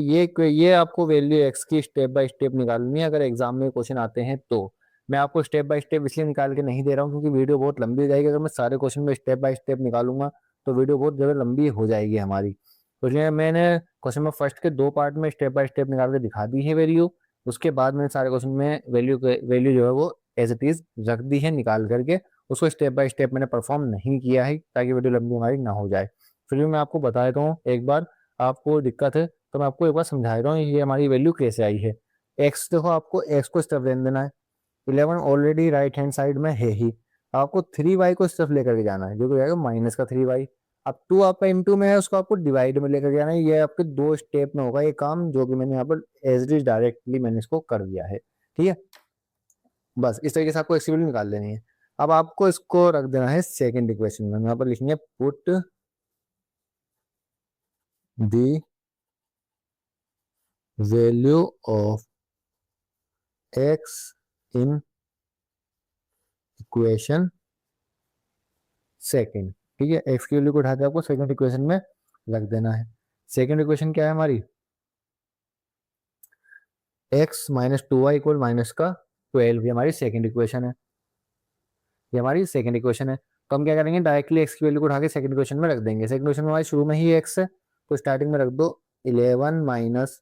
ये आपको वैल्यू एक्स की स्टेप बाय स्टेप निकालनी है अगर एग्जाम में क्वेश्चन आते हैं तो। मैं आपको स्टेप बाय स्टेप इसलिए निकाल के नहीं दे रहा हूँ क्योंकि वीडियो बहुत लंबी हो जाएगी। अगर मैं सारे क्वेश्चन में स्टेप बाय स्टेप निकालूंगा तो वीडियो बहुत ज़्यादा लंबी हो जाएगी हमारी। तो इसलिए मैंने क्वेश्चन में फर्स्ट के 2 पार्ट में स्टेप बाय स्टेप निकाल के दिखा दी है वैल्यू। उसके बाद मैंने सारे क्वेश्चन में वैल्यू जो है वो एज इट इज रख दी है निकाल करके। उसको स्टेप बाय स्टेप मैंने परफॉर्म नहीं किया है ताकि वीडियो लंबी हमारी ना हो जाए। फिर भी मैं आपको बता देता हूँ एक बार, आपको दिक्कत है तो मैं आपको एक बार समझा रहा हूँ ये हमारी वैल्यू कैसे आई है। एक्स देखो, आपको एक्स को इस तरफ रहने देना है। 11 ऑलरेडी राइट हैंड साइड में है ही। आपको 3y को इस तरफ लेकर के जाना है, जो कि जाएगा माइनस का 3y। अब 2 आपका इंटू में है, उसको आपको डिवाइड में लेकर जाना है। ये आपके 2 स्टेप में होगा ये काम, जो कि मैंने यहाँ पर एज इट इज डायरेक्टली मैंने इसको कर दिया है। ठीक है, बस इस तरीके से आपको एक्स की वैल्यू निकाल लेनी है। अब आपको इसको रख देना है सेकंड इक्वेशन में। यहाँ पर लिखेंगे put the value of x in equation second. ठीक है, एक्स की वैल्यू को उठाते आपको सेकंड इक्वेशन में रख देना है। सेकंड इक्वेशन क्या है हमारी, x minus 2y equal minus का 12। ये हमारी सेकंड इक्वेशन है, ये हमारी सेकंड इक्वेशन है। तो हम क्या करेंगे, डायरेक्टली एक्स की वैल्यू को उठा के सेकंड इक्वेशन में रख देंगे। सेकंड इक्वेशन में हमारे शुरू में ही एक्स है तो स्टार्टिंग में रख दो 11 माइनस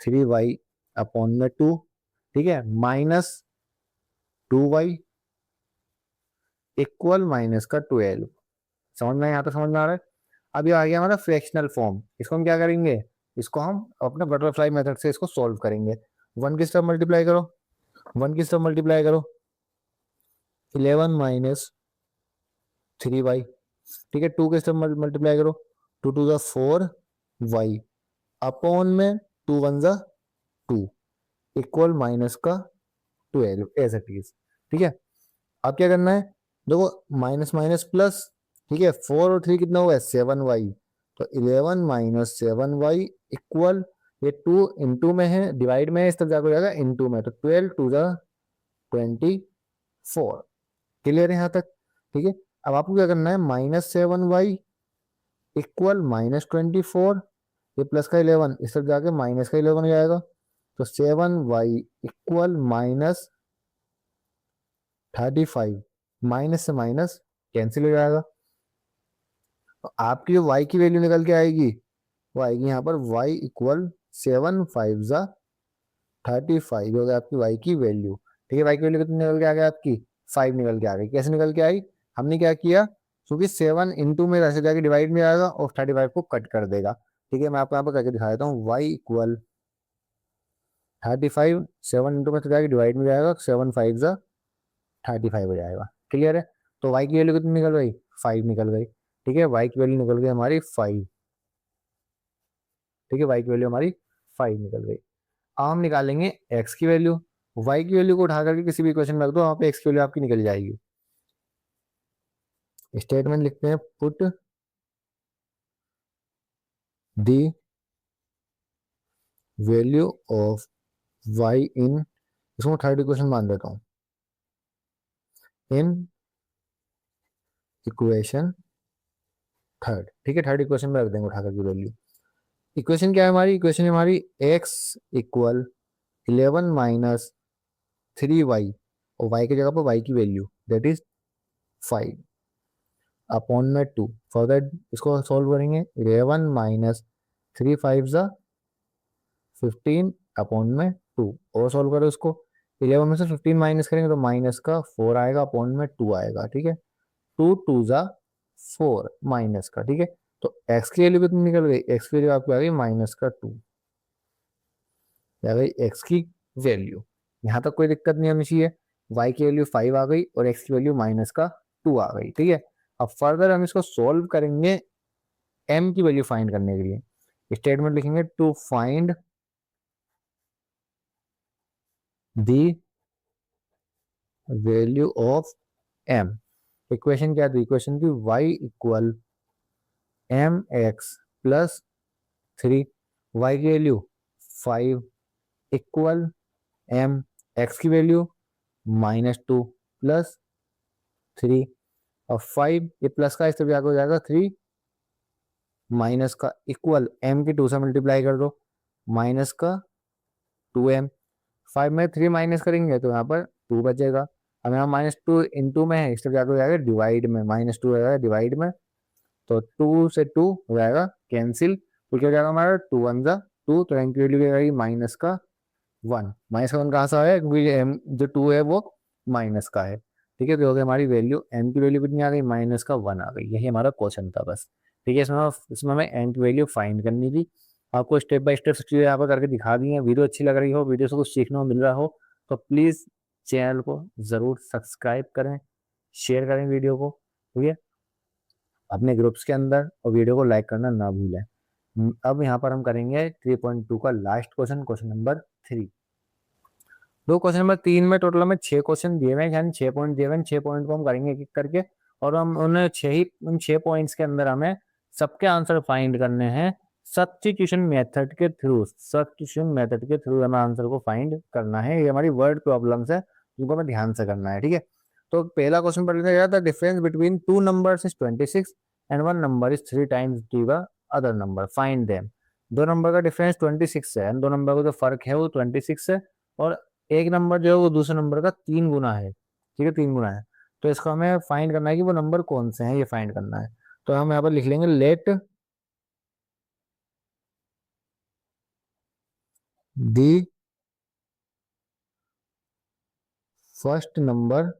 3y अपॉन में 2। ठीक है, माइनस 2y इक्वल माइनस का 12। समझ में, यहाँ तक समझ में आ रहा है? अब ये आ गया हमारा फ्रैक्शनल फॉर्म। इसको हम क्या करेंगे, इसको हम अपने बटरफ्लाई मेथड से इसको सॉल्व करेंगे। 1 किस तरफ मल्टीप्लाई करो, 1 किस तरफ मल्टीप्लाई करो, 11 माइनस 3y। ठीक है, 2 किस तरफ मल्टीप्लाई करो, 2 2 जा 4y अपॉन में 2 1 जा 2 इक्वल माइनस का 12 एज इट इज। ठीक है, अब क्या करना है, देखो माइनस माइनस प्लस। ठीक है, 4 और 3 कितना हुआ है, 7y। तो 11 माइनस 7y इक्वल, ये 2 इंटू में है, डिवाइड में है, इस तरफ जाकर जाएगा इंटू में। तो 12 2 जा 24। क्लियर है यहाँ तक? ठीक है, अब आपको क्या करना है, -7y इक्वल -24, ये प्लस का 11 इस तरफ जाके माइनस का 11 हो जाएगा। तो 7y इक्वल -35, माइनस से माइनस कैंसिल हो जाएगा। तो आपकी जो y की वैल्यू निकल के आएगी वो आएगी यहाँ पर y इक्वल 7 5 जा 35 हो गया आपकी y की वैल्यू। ठीक है, y की वैल्यू कितनी निकल के आ गई आपकी, 5 निकल के आ गई। कैसे निकल के आई, हमने क्या किया, क्योंकि 7 इंटू में ऐसे जाके डिवाइड में आएगा और 35 को कट कर देगा। ठीक है, मैं आपको यहाँ पर करके दिखा देता हूँ। y इक्वल 35, 7 इंटू में से जाके डिवाइड में जाएगा, 7 5 जा 35 हो जाएगा। क्लियर है? तो y की वैल्यू कितनी निकल गई, 5 निकल गई। ठीक है, y की वैल्यू निकल गई हमारी 5। ठीक है, y की वैल्यू हमारी 5 निकल गई। अब हम निकालेंगे x की वैल्यू। y की वैल्यू को उठा करके किसी भी इक्वेशन में रख दो, वहां पे x की वैल्यू आपकी निकल जाएगी। स्टेटमेंट लिखते हैं put the value of y इन, इसको थर्ड इक्वेशन मान देता हूं, इन इक्वेशन थर्ड। ठीक है, थर्ड इक्वेशन में रख देंगे उठा करके वैल्यू। इक्वेशन क्या है हमारी, इक्वेशन हमारी x इक्वल 11 माइनस 3y और y की जगह पर y की वैल्यू दैट इज 5 अपॉन में 2। फॉर दैट इसको सॉल्व करेंगे 11 माइनस 3 5 ज़ा 15 अपॉन में 2 और सॉल्व करो इसको। 11 में से 15 माइनस करेंगे तो माइनस का 4 आएगा अपॉन में 2 आएगा। ठीक है, 2 2 ज़ा 4 माइनस का। ठीक है, तो x की वैल्यू कितनी निकल गई, x की वैल्यू आपको आ गई माइनस का 2 आ गई x की वैल्यू। यहाँ तक कोई दिक्कत नहीं होनी चाहिए। y की वैल्यू 5 आ गई और x की वैल्यू माइनस का 2 आ गई। ठीक है, अब फर्दर हम इसको सॉल्व करेंगे m की वैल्यू फाइंड करने के लिए। स्टेटमेंट लिखेंगे to find the value of m। Equation क्या थी, इक्वेशन थी y equal M X plus 3, y की वैल्यू 5 इक्वल m x की वैल्यू -2 प्लस 3 और 5 ये प्लस का इस तरफ जाकर हो जाएगा 3 माइनस का इक्वल m की 2 से मल्टीप्लाई कर दो माइनस का 2m। 5 में 3 माइनस करेंगे तो यहाँ पर 2 बचेगा। अब यहाँ -2 इंटू में है, इस तरफ जाकर हो जाएगा डिवाइड में, -2 हो जाएगा डिवाइड में, तो 2 से 2 हो जाएगा कैंसिल। तो क्या हो जाएगा हमारा 2 1 ज़ा 2, तो m की वैल्यू क्या आएगी माइनस का 1। माइनस का 1 कहाँ से आया, क्योंकि m जो 2 है वो माइनस का है। ठीक है, तो हो गई हमारी वैल्यू, m की वैल्यू कितनी आ गई माइनस का 1 आ गई। यही हमारा क्वेश्चन था बस। ठीक है, इसमें हमें m की वैल्यू फाइंड करनी थी। आपको स्टेप बाय स्टेप चीज़ें यहाँ पर करके दिखा दी हैं। वीडियो अच्छी लग रही हो, वीडियो से कुछ सीखने को मिल रहा हो तो प्लीज़ चैनल को ज़रूर सब्सक्राइब करें, शेयर करें वीडियो को। ठीक है, अपने ग्रुप्स के अंदर और वीडियो को लाइक करना ना भूलें। अब यहाँ पर हम करेंगे 3.2 का लास्ट क्वेश्चन, क्वेश्चन नंबर 3। दो क्वेश्चन नंबर 3 में टोटल हमें 6 क्वेश्चन दिए हुए हैं, यानी 6 पॉइंट दिए हुए हैं। 6 पॉइंट को हम करेंगे एक एक करके और हम उन 6 पॉइंट्स के अंदर हमें सबके आंसर फाइंड करने हैं सब्स्टिट्यूशन मेथड के थ्रू। सब्स्टिट्यूशन मेथड के थ्रू हमें आंसर को फाइंड करना है। ये हमारी वर्ड प्रॉब्लम्स है जिनको हमें ध्यान से करना है। ठीक है, तो पहला क्वेश्चन पढ़ लेते हैं। The difference between two numbers is 26 and one number is 3 times the other number, find them. दो नंबर का डिफरेंस 26 है, दो नंबर का जो फर्क है वो 26 है और एक नंबर जो है वो दूसरे नंबर का 3 गुना है। ठीक है, 3 गुना है। तो इसको हमें फाइंड करना है कि वो नंबर कौन से हैं, ये फाइंड करना है। तो हम यहाँ पर लिख लेंगे let the first number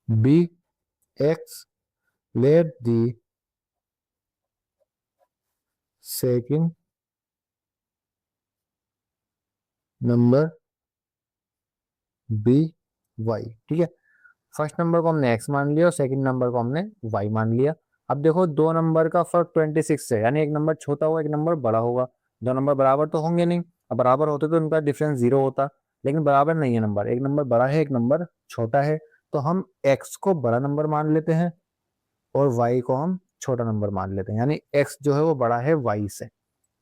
be X, let the second number be Y. ठीक है, फर्स्ट नंबर को हमने x मान लिया और सेकंड नंबर को हमने y मान लिया। अब देखो दो नंबर का फर्क 26 है, यानी एक नंबर छोटा होगा एक नंबर बड़ा होगा। दो नंबर बराबर तो होंगे नहीं, अब बराबर होते तो उनका डिफरेंस 0 होता, लेकिन बराबर नहीं है नंबर, एक नंबर बड़ा है एक नंबर छोटा है। तो हम x को बड़ा नंबर मान लेते हैं और y को हम छोटा नंबर मान लेते हैं, यानी x जो है वो बड़ा है y से।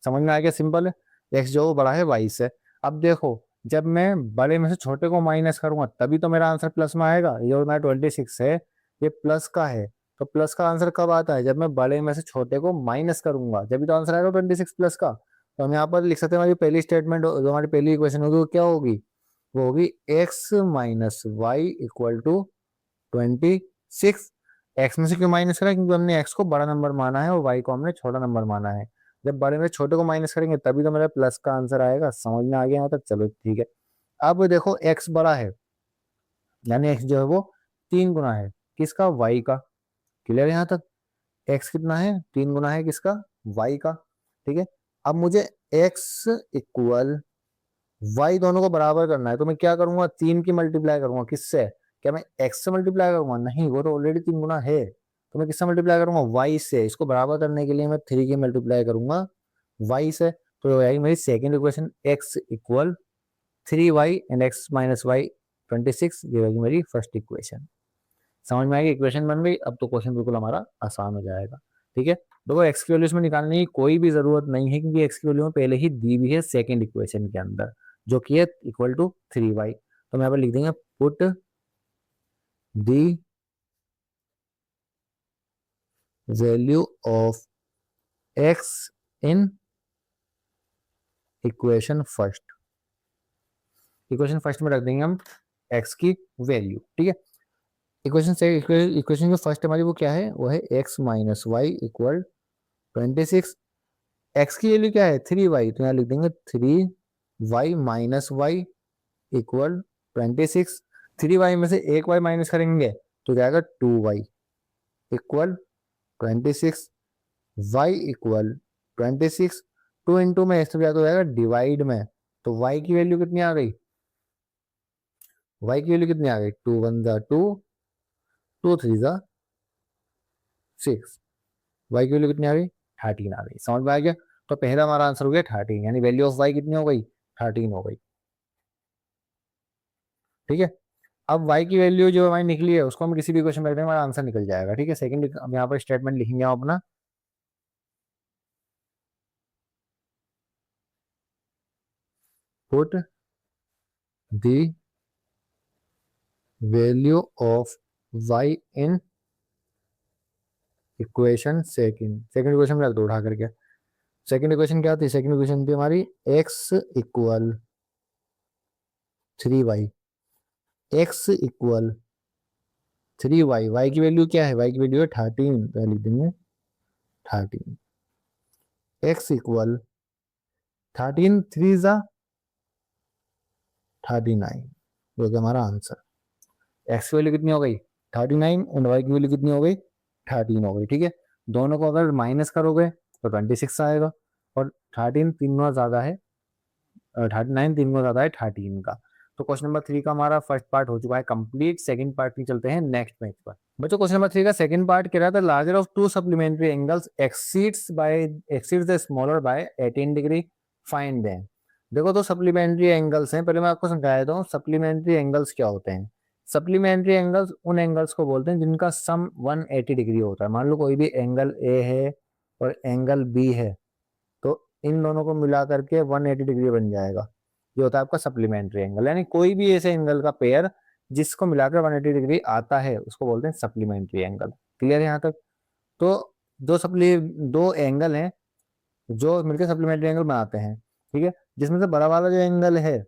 समझ में आ गया, सिंपल है। x जो वो बड़ा है y से। अब देखो जब मैं बड़े में से छोटे को माइनस करूंगा तभी तो मेरा आंसर प्लस में आएगा। ये जो मेरा 26 है ये प्लस का है, तो प्लस का आंसर कब आता है, जब मैं बड़े में से छोटे को माइनस करूंगा, जब भी तो आंसर आएगा 26 प्लस का। तो हम यहाँ पर लिख सकते हैं हमारी पहली स्टेटमेंट जो हमारी पहली इक्वेशन होगी वो क्या होगी, वो होगी x minus Y equal to 26। X में से क्यों माइनस करा, क्योंकि हमने एक्स को बड़ा नंबर माना है और वाई को हमने छोटा नंबर माना है। जब बड़े में छोटे को माइनस करेंगे तभी तो मेरा प्लस का आंसर आएगा। समझ में आ गया यहाँ तक, चलो ठीक है। अब देखो एक्स बड़ा है, यानी एक्स जो है वो 3 गुना है किसका, वाई का। क्लियर है यहाँ तक, एक्स कितना है 3 गुना है किसका, वाई का। ठीक है, अब मुझे एक्स इक्वल वाई दोनों को बराबर करना है, तो मैं क्या करूंगा, 3 की मल्टीप्लाई करूंगा किससे, क्या मैं एक्स से मल्टीप्लाई करूंगा, नहीं वो तो ऑलरेडी 3 गुना है। तो मैं किससे मल्टीप्लाई करूंगा, वाई से। इसको बराबर करने के लिए मैं 3 की मल्टीप्लाई करूंगा वाई से। तो ये हो जाएगी मेरी second equation, X equal 3y and X minus Y 26। ये होगी मेरी फर्स्ट इक्वेशन। समझ में आएगी, इक्वेशन बन गई। अब तो क्वेश्चन बिल्कुल हमारा आसान हो जाएगा। ठीक है, देखो एक्स की वैल्यू इसमें निकालने की कोई भी जरूरत नहीं है, क्योंकि एक्स की वैल्यू में पहले ही दी हुई है सेकंड इक्वेशन के अंदर, जो कि है इक्वल टू 3y। तो मैं यहाँ पर लिख देंगे put the value of x in equation first, equation first में रख देंगे हम x की वैल्यू, ठीक है। इक्वेशन से इक्वेशन जो फर्स्ट हमारी वो क्या है, वो है x minus Y equal 26। x की वैल्यू क्या है 3y, तो यहाँ लिख देंगे 3y minus Y equal 26। 3y में से एक y माइनस करेंगे तो क्या आएगा 2y equal 26। y equal 26, 2 into में इस तो जाएगा डिवाइड में, तो y की वैल्यू कितनी आ गई, y की वैल्यू कितनी आ गई 2 1 जा 2, 2 3 जा 6, y की वैल्यू कितनी आ गई 13 आ गई। समझ में आ गया। तो पहला हमारा आंसर हो गया 13, यानी वैल्यू ऑफ y कितनी हो गई 13 हो गई, ठीक है। अब y की वैल्यू जो हमारी निकली है उसको हम किसी भी क्वेश्चन में रख देंगे, हमारा आंसर निकल जाएगा, ठीक है। सेकंड हम यहाँ पर स्टेटमेंट लिखेंगे हम अपना, put the value of y in equation second, second equation में रख दो उठा करके। सेकंड इक्वेशन क्या थी, सेकंड इक्वेशन थी हमारी x equal 3y, x equal 3y, y की वैल्यू क्या है, y की वैल्यू है 13, तो लिख देंगे 13, x इक्वल 13 3 जा 39, जो कि हमारा आंसर। x की वैल्यू कितनी हो गई 39 एंड y की वैल्यू कितनी हो गई 13 हो गई, ठीक है। दोनों को अगर माइनस करोगे तो 26 आएगा, और 13 तीन गुना ज्यादा है, 39 तीन गुना ज्यादा है 13 का। तो क्वेश्चन नंबर 3 का हमारा फर्स्ट पार्ट हो चुका है कंप्लीट। सेकंड पार्ट की चलते हैं नेक्स्ट पेज पर। बच्चों क्वेश्चन नंबर 3 का सेकंड पार्ट कह रहा था larger of to supplementary angles exceeds the smaller by 18 degree, find them. देखो तो सप्लीमेंट्री एंगल्स हैं, पहले मैं आपको समझा देता हूँ सप्लीमेंट्री एंगल्स क्या होते हैं। सप्लीमेंट्री एंगल्स उन एंगल्स को बोलते हैं जिनका सम 180 डिग्री होता है। मान लो कोई भी एंगल ए है और एंगल बी है, तो इन दोनों को मिला करके 180 डिग्री बन जाएगा, ये होता है आपका सप्लीमेंट्री एंगल। यानी कोई भी ऐसे एंगल का पेयर जिसको मिलाकर 180 डिग्री आता है उसको बोलते हैं सप्लीमेंट्री एंगल। क्लियर है यहाँ तक। तो दो एंगल हैं जो मिलकर सप्लीमेंट्री एंगल बनाते हैं, ठीक है। जिसमें से बड़ा वाला जो एंगल है,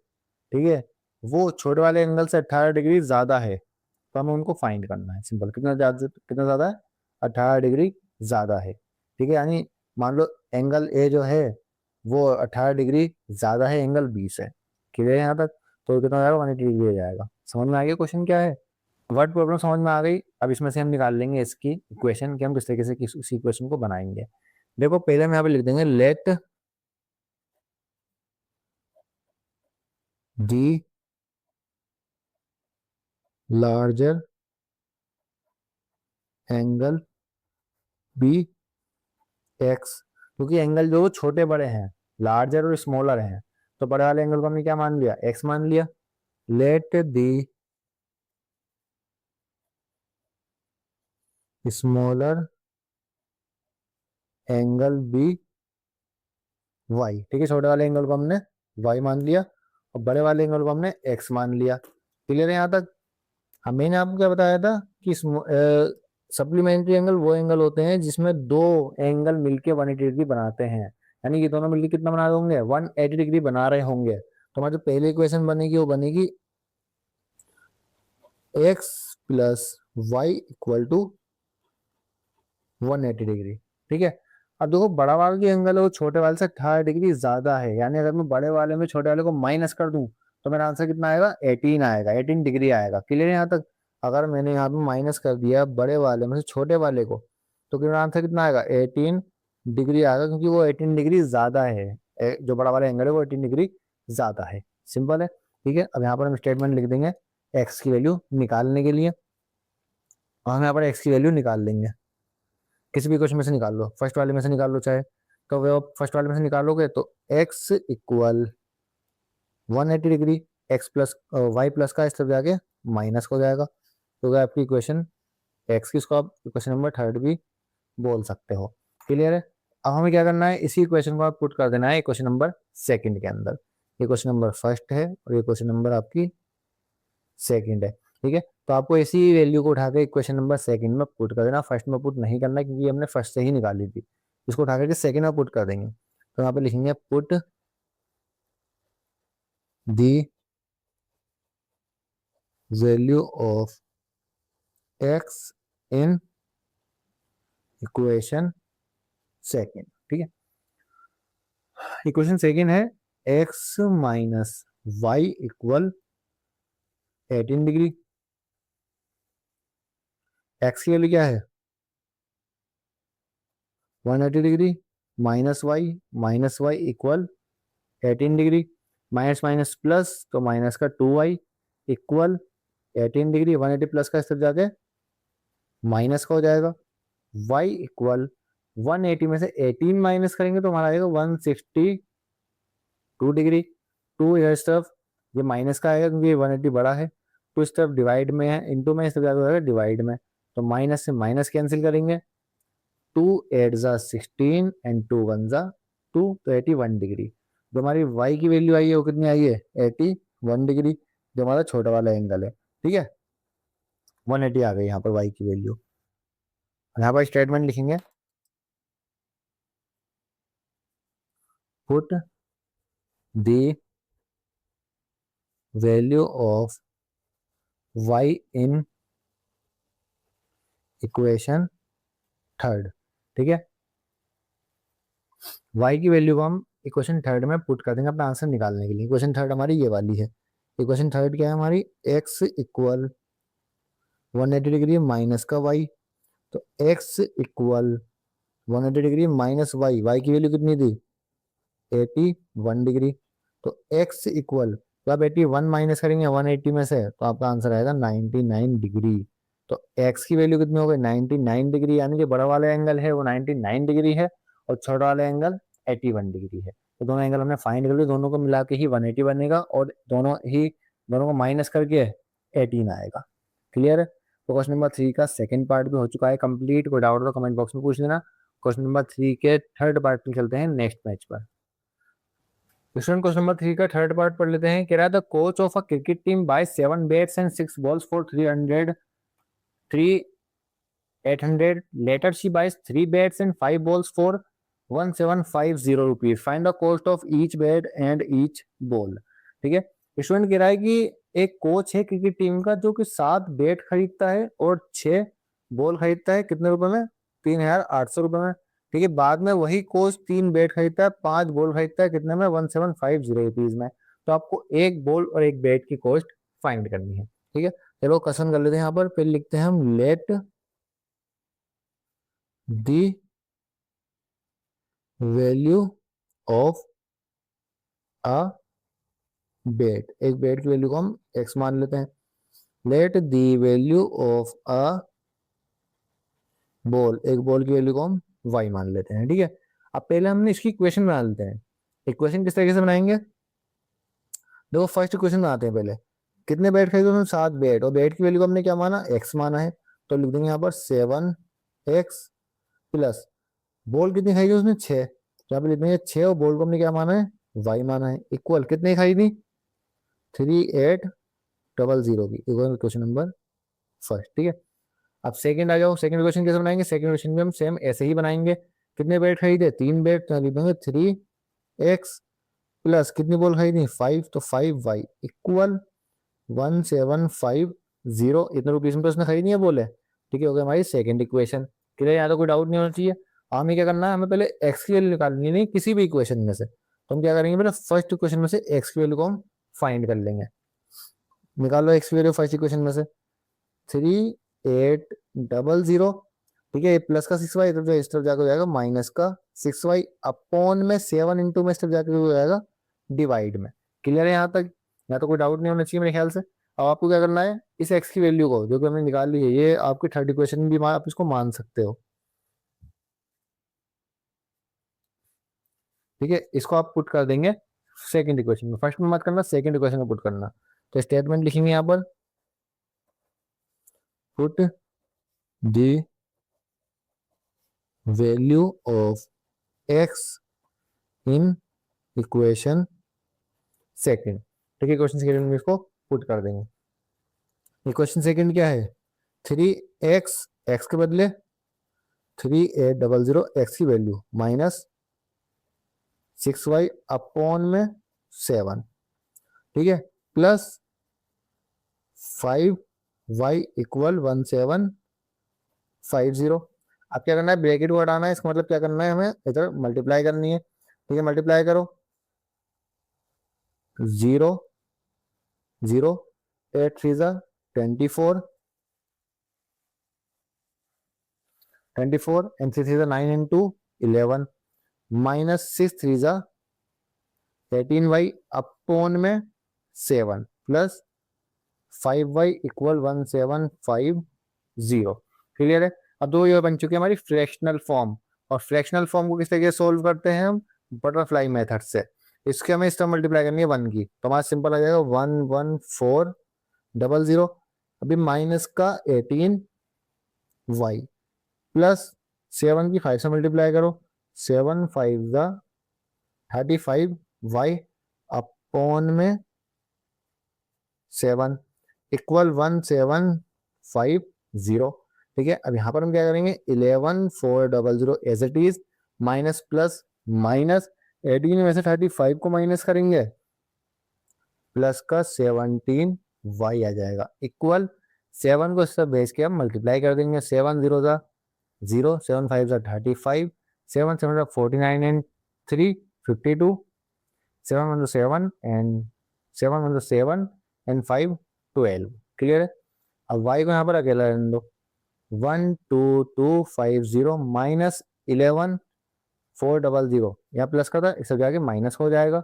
ठीक है, वो छोटे वाले एंगल से 18 डिग्री ज्यादा है, तो हमें उनको फाइंड करना है। सिंपल, कितना ज्यादा है 18 डिग्री ज्यादा है, ठीक है। यानी मान लो एंगल ए जो है वो 18 डिग्री ज्यादा है एंगल बी से। क्लियर है यहाँ तक। तो कितना हो जाएगा 180 डिग्री हो जाएगा। समझ में आ गया क्वेश्चन क्या है, वर्ड प्रॉब्लम समझ में आ गई। अब इसमें से हम निकाल लेंगे इसकी इक्वेशन कि हम किस तरीके से उसी इक्वेशन को बनाएंगे। देखो पहले हम यहाँ पे लिख देंगे let the larger angle be X, क्योंकि एंगल जो छोटे बड़े हैं, लार्जर और स्मॉलर हैं, तो बड़े वाले एंगल को हमने क्या मान लिया एक्स मान लिया। Let the smaller angle be Y, ठीक है। छोटे वाले एंगल को हमने वाई मान लिया और बड़े वाले एंगल को हमने एक्स मान लिया। क्लियर है यहाँ तक। हम मैंने आपको क्या बताया था कि सप्लीमेंट्री एंगल वो एंगल होते हैं जिसमें दो एंगल मिलके 180 डिग्री बनाते हैं, यानी ये दोनों मिलके कितना बना रहे होंगे 180 डिग्री बना रहे होंगे। तो हमारी जो पहली इक्वेशन बनेगी वो बनेगी x plus Y equal to 180 degree, ठीक है। अब देखो बड़ा वाला जो एंगल है वो छोटे वाले से 18 डिग्री ज्यादा है, यानी अगर मैं बड़े वाले में छोटे वाले को माइनस कर दूं तो मेरा आंसर कितना आएगा 18 आएगा, 18 डिग्री आएगा। क्लियर है यहाँ तक। अगर मैंने यहाँ पे माइनस कर दिया बड़े वाले में से छोटे वाले को, तो मेरा आंसर कितना आएगा 18 डिग्री आएगा, क्योंकि वो 18 डिग्री ज्यादा है। जो बड़ा वाला एंगल है वो 18 डिग्री ज्यादा है। सिंपल है, ठीक है। अब यहाँ पर हम स्टेटमेंट लिख देंगे एक्स की वैल्यू निकालने के लिए, और हम यहाँ पर एक्स की वैल्यू निकाल लेंगे। किसी भी क्वेश्चन में से निकाल लो, फर्स्ट वाले में से निकाल लो चाहे, तो वो फर्स्ट वाले में से निकालोगे तो x equal 180 degree, X plus Y plus का इस तरफ जाके माइनस हो जाएगा, तो आपकी इक्वेशन एक्स की, इसको आप इक्वेशन नंबर थर्ड भी बोल सकते हो। क्लियर है। अब हमें क्या करना है, इसी इक्वेशन को आप पुट कर देना है इक्वेशन नंबर सेकंड के अंदर। ये क्वेश्चन नंबर फर्स्ट है और ये क्वेश्चन नंबर आपकी सेकंड है, ठीक है। तो आपको इसी वैल्यू को उठा के इक्वेशन नंबर सेकंड में पुट कर देना, फर्स्ट में पुट नहीं करना क्योंकि हमने फर्स्ट से ही निकाली थी। इसको उठा करके सेकंड में पुट कर देंगे। तो यहाँ पे लिखेंगे put the value of x in equation second. ठीक है, इक्वेशन सेकेंड है x minus Y equal 18 degree. x की वैल्यू क्या है 180 degree, minus Y equal 18 degree, minus minus plus तो माइनस का 2y इक्वल 18 डिग्री। 180 प्लस का इस तरफ जाके माइनस का हो जाएगा। y इक्वल 180 में से 18 माइनस करेंगे तो हमारा आएगा 162 डिग्री। 2 इधर इस तरफ, ये माइनस का आएगा क्योंकि ये 180 बड़ा है, तो इस तरफ डिवाइड में है, इंटू में इस तरफ जाके हो जाएगा डिवाइड में, तो माइनस से माइनस कैंसिल करेंगे। 2 8 जा 16 एंड 2 1 जा 2, तो 81 डिग्री। जो हमारी y की वैल्यू आई है वो कितनी आई है 81 डिग्री, जो हमारा छोटा वाला एंगल है। ठीक है, 180 आ गई यहाँ पर y की वैल्यू। यहाँ पर स्टेटमेंट लिखेंगे, put the value of y in equation third. ठीक है, y की वैल्यू को हम इक्वेशन थर्ड में पुट कर देंगे अपना आंसर निकालने के लिए। इक्वेशन थर्ड हमारी ये वाली है। इक्वेशन थर्ड क्या है हमारी, x इक्वल 180 डिग्री माइनस का y, तो x equal 180 degree minus Y, Y की वैल्यू कितनी थी 81 डिग्री, तो x इक्वल, तो आप 81 माइनस करेंगे 180 में से तो आपका आंसर आएगा 99 डिग्री। तो x की वैल्यू कितनी हो गई 99 डिग्री, यानी जो बड़ा वाला एंगल है वो 99 डिग्री है और छोटा वाला एंगल 81 डिग्री है। तो दोनों एंगल हमने फाइंड कर लिए, दोनों को मिला के ही 180 बनेगा और दोनों को माइनस करके 18 आएगा। क्लियर है। तो क्वेश्चन नंबर 3 का सेकंड पार्ट भी हो चुका है कंप्लीट। कोई डाउट हो तो कमेंट बॉक्स में पूछ लेना। क्वेश्चन नंबर 3 के थर्ड पार्ट में चलते हैं नेक्स्ट मैच पर। स्टूडेंट क्वेश्चन नंबर 3 का थर्ड पार्ट पढ़ लेते हैं। कह रहा है the coach of a cricket team buy 7 bats and 6 balls for 800 later she buys 3 bats and 5 balls for 1750 rupees. Find the cost of each bat and each ball. ठीक है, स्टूडेंट कह रहा है कि एक कोच है क्रिकेट टीम का जो कि 7 बैट खरीदता है और 6 बॉल खरीदता है, कितने रुपए में 3800 रुपए में। ठीक है, बाद में वही कोच 3 बैट खरीदता है, 5 बॉल खरीदता है, कितने में 1750 में। तो आपको एक बॉल और एक बैट की कॉस्ट फाइंड करनी है। ठीक है, चलो क्वेश्चन कर लेते हैं। यहाँ पर फिर लिखते हैं हम, let the value of a bet, एक बेट की वैल्यू को हम x मान लेते हैं। Late the value of a ball, एक बॉल की वैल्यू को हम y मान लेते हैं। ठीक है, अब पहले हमने इसकी इक्वेशन बना लेते हैं। इक्वेशन किस तरीके से बनाएंगे, देखो फर्स्ट इक्वेशन बनाते हैं पहले। कितने बैट खरीदे उसने 7 बैट, और बैट की वैल्यू को हमने क्या माना x माना है, तो लिख देंगे यहाँ पर 7x प्लस बॉल कितनी खरीदी उसने 6, तो यहाँ पे लिख देंगे 6 और बॉल को हमने क्या माना है y माना है, इक्वल कितने खरीदी 3800 की। Equal question number first. ठीक है, अब सेकंड आ जाओ। सेकंड क्वेश्चन कैसे बनाएंगे, सेकंड क्वेश्चन भी हम सेम ऐसे ही बनाएंगे। कितने बैट खरीदे 3 बैट, तो लिख देंगे 3x प्लस कितनी बॉल खरीदी 5, तो 5y इक्वल 1750, इतने रुपीज में तो उसने खरीदी है बोले। ठीक है, हो गया हमारी सेकंड इक्वेशन। क्लियर, यहाँ तो कोई डाउट नहीं होना चाहिए। हमें क्या करना है, हमें पहले x की वैल्यू निकालनी नहीं किसी भी इक्वेशन में से, तो हम क्या करेंगे पहले फर्स्ट इक्वेशन में से x की वैल्यू को हम फाइंड कर लेंगे। निकाल लो x की वैल्यू फर्स्ट इक्वेशन में से, 3800। ठीक है, प्लस का 6y इस तरफ जाकर हो जाएगा माइनस का 6y अपॉन में 7 इंटू में इस तरफ जाकर हो जाएगा डिवाइड में। क्लियर है यहाँ तक, यहाँ तो कोई डाउट नहीं होना चाहिए मेरे ख्याल से। अब आपको क्या करना है, इस x की वैल्यू को जो कि हमने निकाल ली है, ये आपकी थर्ड इक्वेशन भी आप इसको मान सकते हो। ठीक है, इसको आप पुट कर देंगे सेकंड इक्वेशन में, फर्स्ट में मत करना, सेकंड इक्वेशन में पुट करना। तो स्टेटमेंट लिखेंगे यहाँ पर, put the value of x in equation second. ठीक है, क्वेश्चन सेकंड में इसको पुट कर देंगे। इक्वेशन सेकंड क्या है 3x, x के बदले 3800 x की वैल्यू माइनस 6y अपॉन में 7। ठीक है, प्लस 5y इक्वल 1750। अब क्या करना है, ब्रैकेट को हटाना है, इसका मतलब क्या करना है, हमें इधर मल्टीप्लाई करनी है। ठीक है, मल्टीप्लाई करो, 0 0 8 3 जा 24 24 एंड 3 3 जा 9 एंड 2 11 माइनस 6 3 जा 18y अपॉन में 7 प्लस 5y इक्वल 1750। क्लियर है। अब दो ये बन चुकी है हमारी फ्रैक्शनल फॉर्म, और फ्रैक्शनल फॉर्म को किस तरीके से सोल्व करते हैं हम, बटरफ्लाई मेथड से। इसके हमें इस तरह मल्टीप्लाई करनी है 1 की, तो हमारा सिंपल आ जाएगा 11400। अभी माइनस का 18y प्लस 7 की 5 से मल्टीप्लाई करो, 7 5 जा 35y अपॉन में 7 इक्वल 1750। ठीक है, अब यहाँ पर हम क्या करेंगे, 11400 as it is, minus plus minus 18 में से 35 को माइनस करेंगे, प्लस का 17y आ जाएगा, इक्वल 7 को इससे भेज के हम मल्टीप्लाई कर देंगे, 7 0 जा 0 7 5 जा 35 7 7 जा 49 एंड 3 52 7 1 7 एंड 7 1 7 एंड 5 12। क्लियर है। अब y को यहाँ पर अकेला रहने दो, 12250 माइनस 11400, यहाँ प्लस का था इससे जाके माइनस हो जाएगा,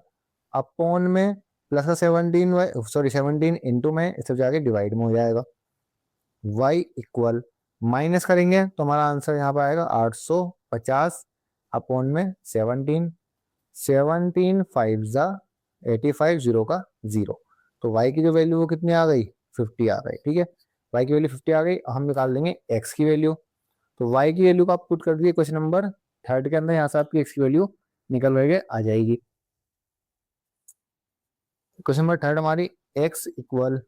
अपॉन में प्लस का 17 इंटू में इससे जाके डिवाइड में हो जाएगा, y इक्वल माइनस करेंगे तो हमारा आंसर यहाँ पर आएगा 850 अपॉन में 17 17 5 जा 85 0 का 0। तो y की जो वैल्यू वो कितनी आ गई, 50 आ गई। ठीक है, y की वैल्यू 50 आ गई। हम निकाल देंगे x की वैल्यू, तो y की वैल्यू को आप पुट कर दिए क्वेश्चन नंबर 3 के अंदर, यहाँ से आपकी x की वैल्यू निकल करके आ जाएगी। क्वेश्चन नंबर 3 हमारी x इक्वल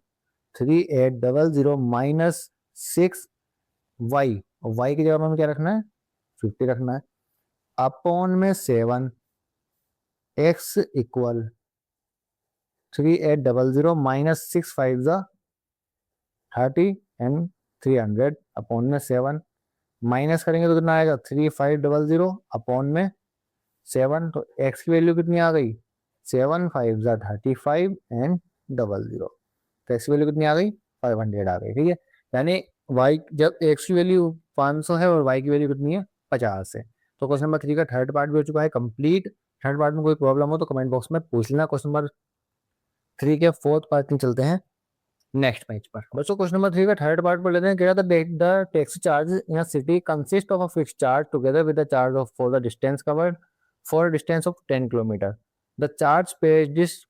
3800 माइनस 6y, और y की जगह पर हमें क्या रखना है, 50 रखना है, अपॉन में 7 x इक्वल 3800 माइनस 6 5 जा 30 एंड 300 अपॉन में 7, माइनस करेंगे तो कितना आएगा, 3500 अपॉन में 7, तो x की वैल्यू कितनी आ गई, 7 5 जा 35 एंड 00, तो x की वैल्यू कितनी आ गई, 500 आ गई। ठीक है, यानी y जब x की वैल्यू 500 है और y की वैल्यू कितनी है, 50 है। तो क्वेश्चन नंबर 3 का थर्ड पार्ट भी हो चुका है कंप्लीट। थर्ड पार्ट में कोई प्रॉब्लम हो तो कमेंट बॉक्स में पूछ लेना। क्वेश्चन नंबर 3 के फोर्थ पार्ट में चलते हैं नेक्स्ट पेज पर। बच्चों क्वेश्चन नंबर 3 का थर्ड पार्ट पर लेते हैं। कह रहा था the taxi charge in a city consist of a fixed charge together with the charge of for the distance covered for a distance of 10 kilometer. The charge paid is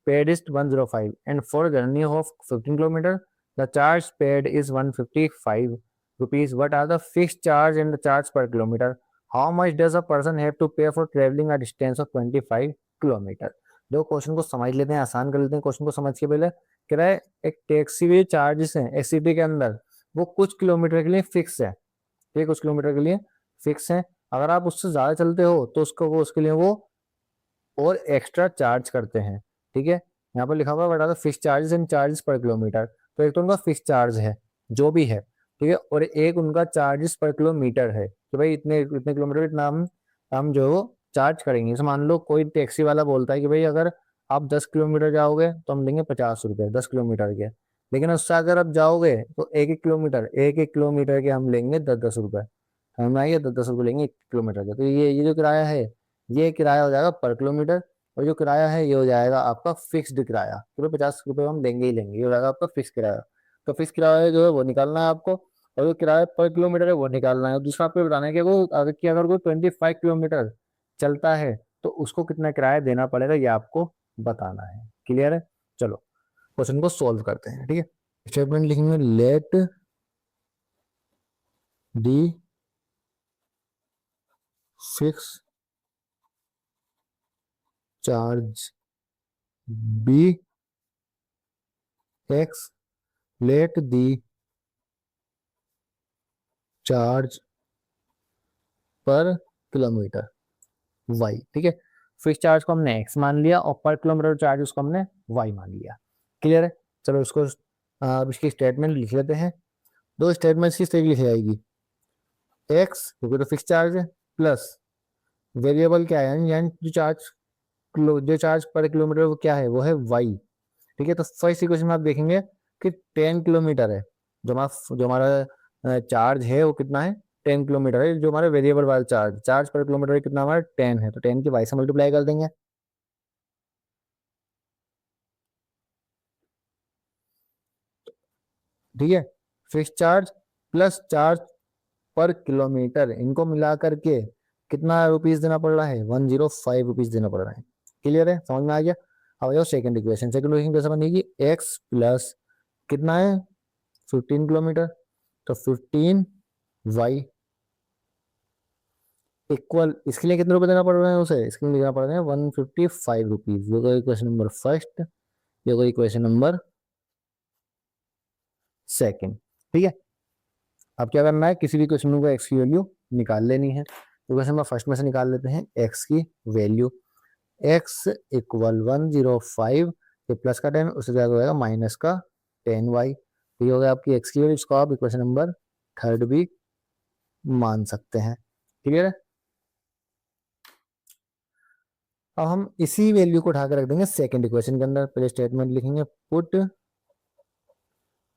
105 and for a journey of 15 kilometer the charge paid is 155 rupees. What are the fixed charge and the charge per kilometer? How much does a person have to pay for traveling a distance of 25 kilometer? दो क्वेश्चन को समझ लेते हैं, आसान कर लेते हैं क्वेश्चन को समझ के। पहले कह रहा है एक टैक्सी के चार्जेस हैं एक सिटी के अंदर, वो कुछ किलोमीटर के लिए फिक्स है। ठीक है, कुछ किलोमीटर के लिए फिक्स है। अगर आप उससे ज्यादा चलते हो तो उसको वो उसके लिए वो और एक्स्ट्रा चार्ज करते हैं। ठीक है, यहाँ पर लिखा हुआ बता दो फिक्स चार्जेस एंड चार्जेस पर किलोमीटर। तो एक तो उनका फिक्स चार्ज है जो भी है, ठीक है, और एक उनका चार्जेस पर किलोमीटर है कि भाई इतने इतने किलोमीटर इतना हम जो है वो चार्ज करेंगे। जैसे मान लो कोई टैक्सी वाला बोलता है कि भाई अगर आप 10 किलोमीटर जाओगे तो हम देंगे 50 रुपये 10 किलोमीटर के, लेकिन उससे अगर आप जाओगे तो एक एक किलोमीटर के हम लेंगे 10 10 रुपये। हम आइए 10 10 रुपये लेंगे 1 किलोमीटर के। तो ये जो किराया है ये किराया हो जाएगा पर किलोमीटर, और जो किराया है ये हो जाएगा आपका फिक्स्ड किराया कि भाई 50 रुपये हम लेंगे ही लेंगे, ये हो जाएगा आपका फिक्स किराया। तो फिक्स किराया जो है वो निकालना है आपको, और जो किराया पर किलोमीटर है वो निकालना है। और दूसरा आपको बताना है कि वो अगर कोई 25 किलोमीटर चलता है तो उसको कितना किराया देना पड़ेगा, ये आपको बताना है। क्लियर है, चलो क्वेश्चन को सोल्व करते हैं। ठीक है, स्टेटमेंट लिखेंगे let the fix charge be X, let the charge per kilometre be. ठीक है, फिक्स चार्ज को हमने एक्स मान लिया और पर किलोमीटर चार्ज उसको हमने वाई मान लिया। क्लियर है? चलो इसको अब इसकी स्टेटमेंट लिख लेते हैं। दो स्टेटमेंट किस तरीके लिखी जाएगी, एक्स क्योंकि तो फिक्स चार्ज है, प्लस वेरिएबल क्या है, यानी जो चार्ज पर किलोमीटर वो क्या है, वो है वाई। ठीक है, तो फर्स्ट इक्वेशन में आप देखेंगे कि 10 किलोमीटर है, जो हमारा चार्ज है वो कितना है, 10 किलोमीटर है। जो हमारा वेरिएबल वाला चार्ज चार्ज पर किलोमीटर कितना हमारा 10 है, तो 10 की वाई से मल्टीप्लाई कर देंगे। ठीक है, fix charge plus charge per kilometre, इनको मिला करके कितना रुपीस देना पड़ रहा है, 105 रुपीज देना पड़ रहा है। क्लियर है, समझ में आ गया? अब आओ सेकंड इक्वेशन। सेकंड इक्वेशन कैसे बनेगी, एक्स प्लस कितना है 15 किलोमीटर, तो 15 y इक्वल, इसके लिए कितने रुपए देना पड़ रहे हैं उसे, इसके लिए देना पड़ रहे हैं 155 रुपीज। ये कोई इक्वेशन नंबर फर्स्ट, ये कोई इक्वेशन नंबर सेकंड। ठीक है, अब क्या करना है, किसी भी क्वेश्चन को एक्स की वैल्यू निकाल लेनी है। तो वैसे हम फर्स्ट में से निकाल लेते हैं एक्स की वैल्यू। एक्स इक्वल 105, ये प्लस का 10, उससे क्या हो जाएगा माइनस का 10y। तो ये हो गया आपकी एक्स की वैल्यू। इसको आप इक्वेशन नंबर थर्ड भी मान सकते हैं। क्लियर है? अब हम इसी वैल्यू को उठा के रख देंगे सेकंड इक्वेशन के अंदर। पहले स्टेटमेंट लिखेंगे, put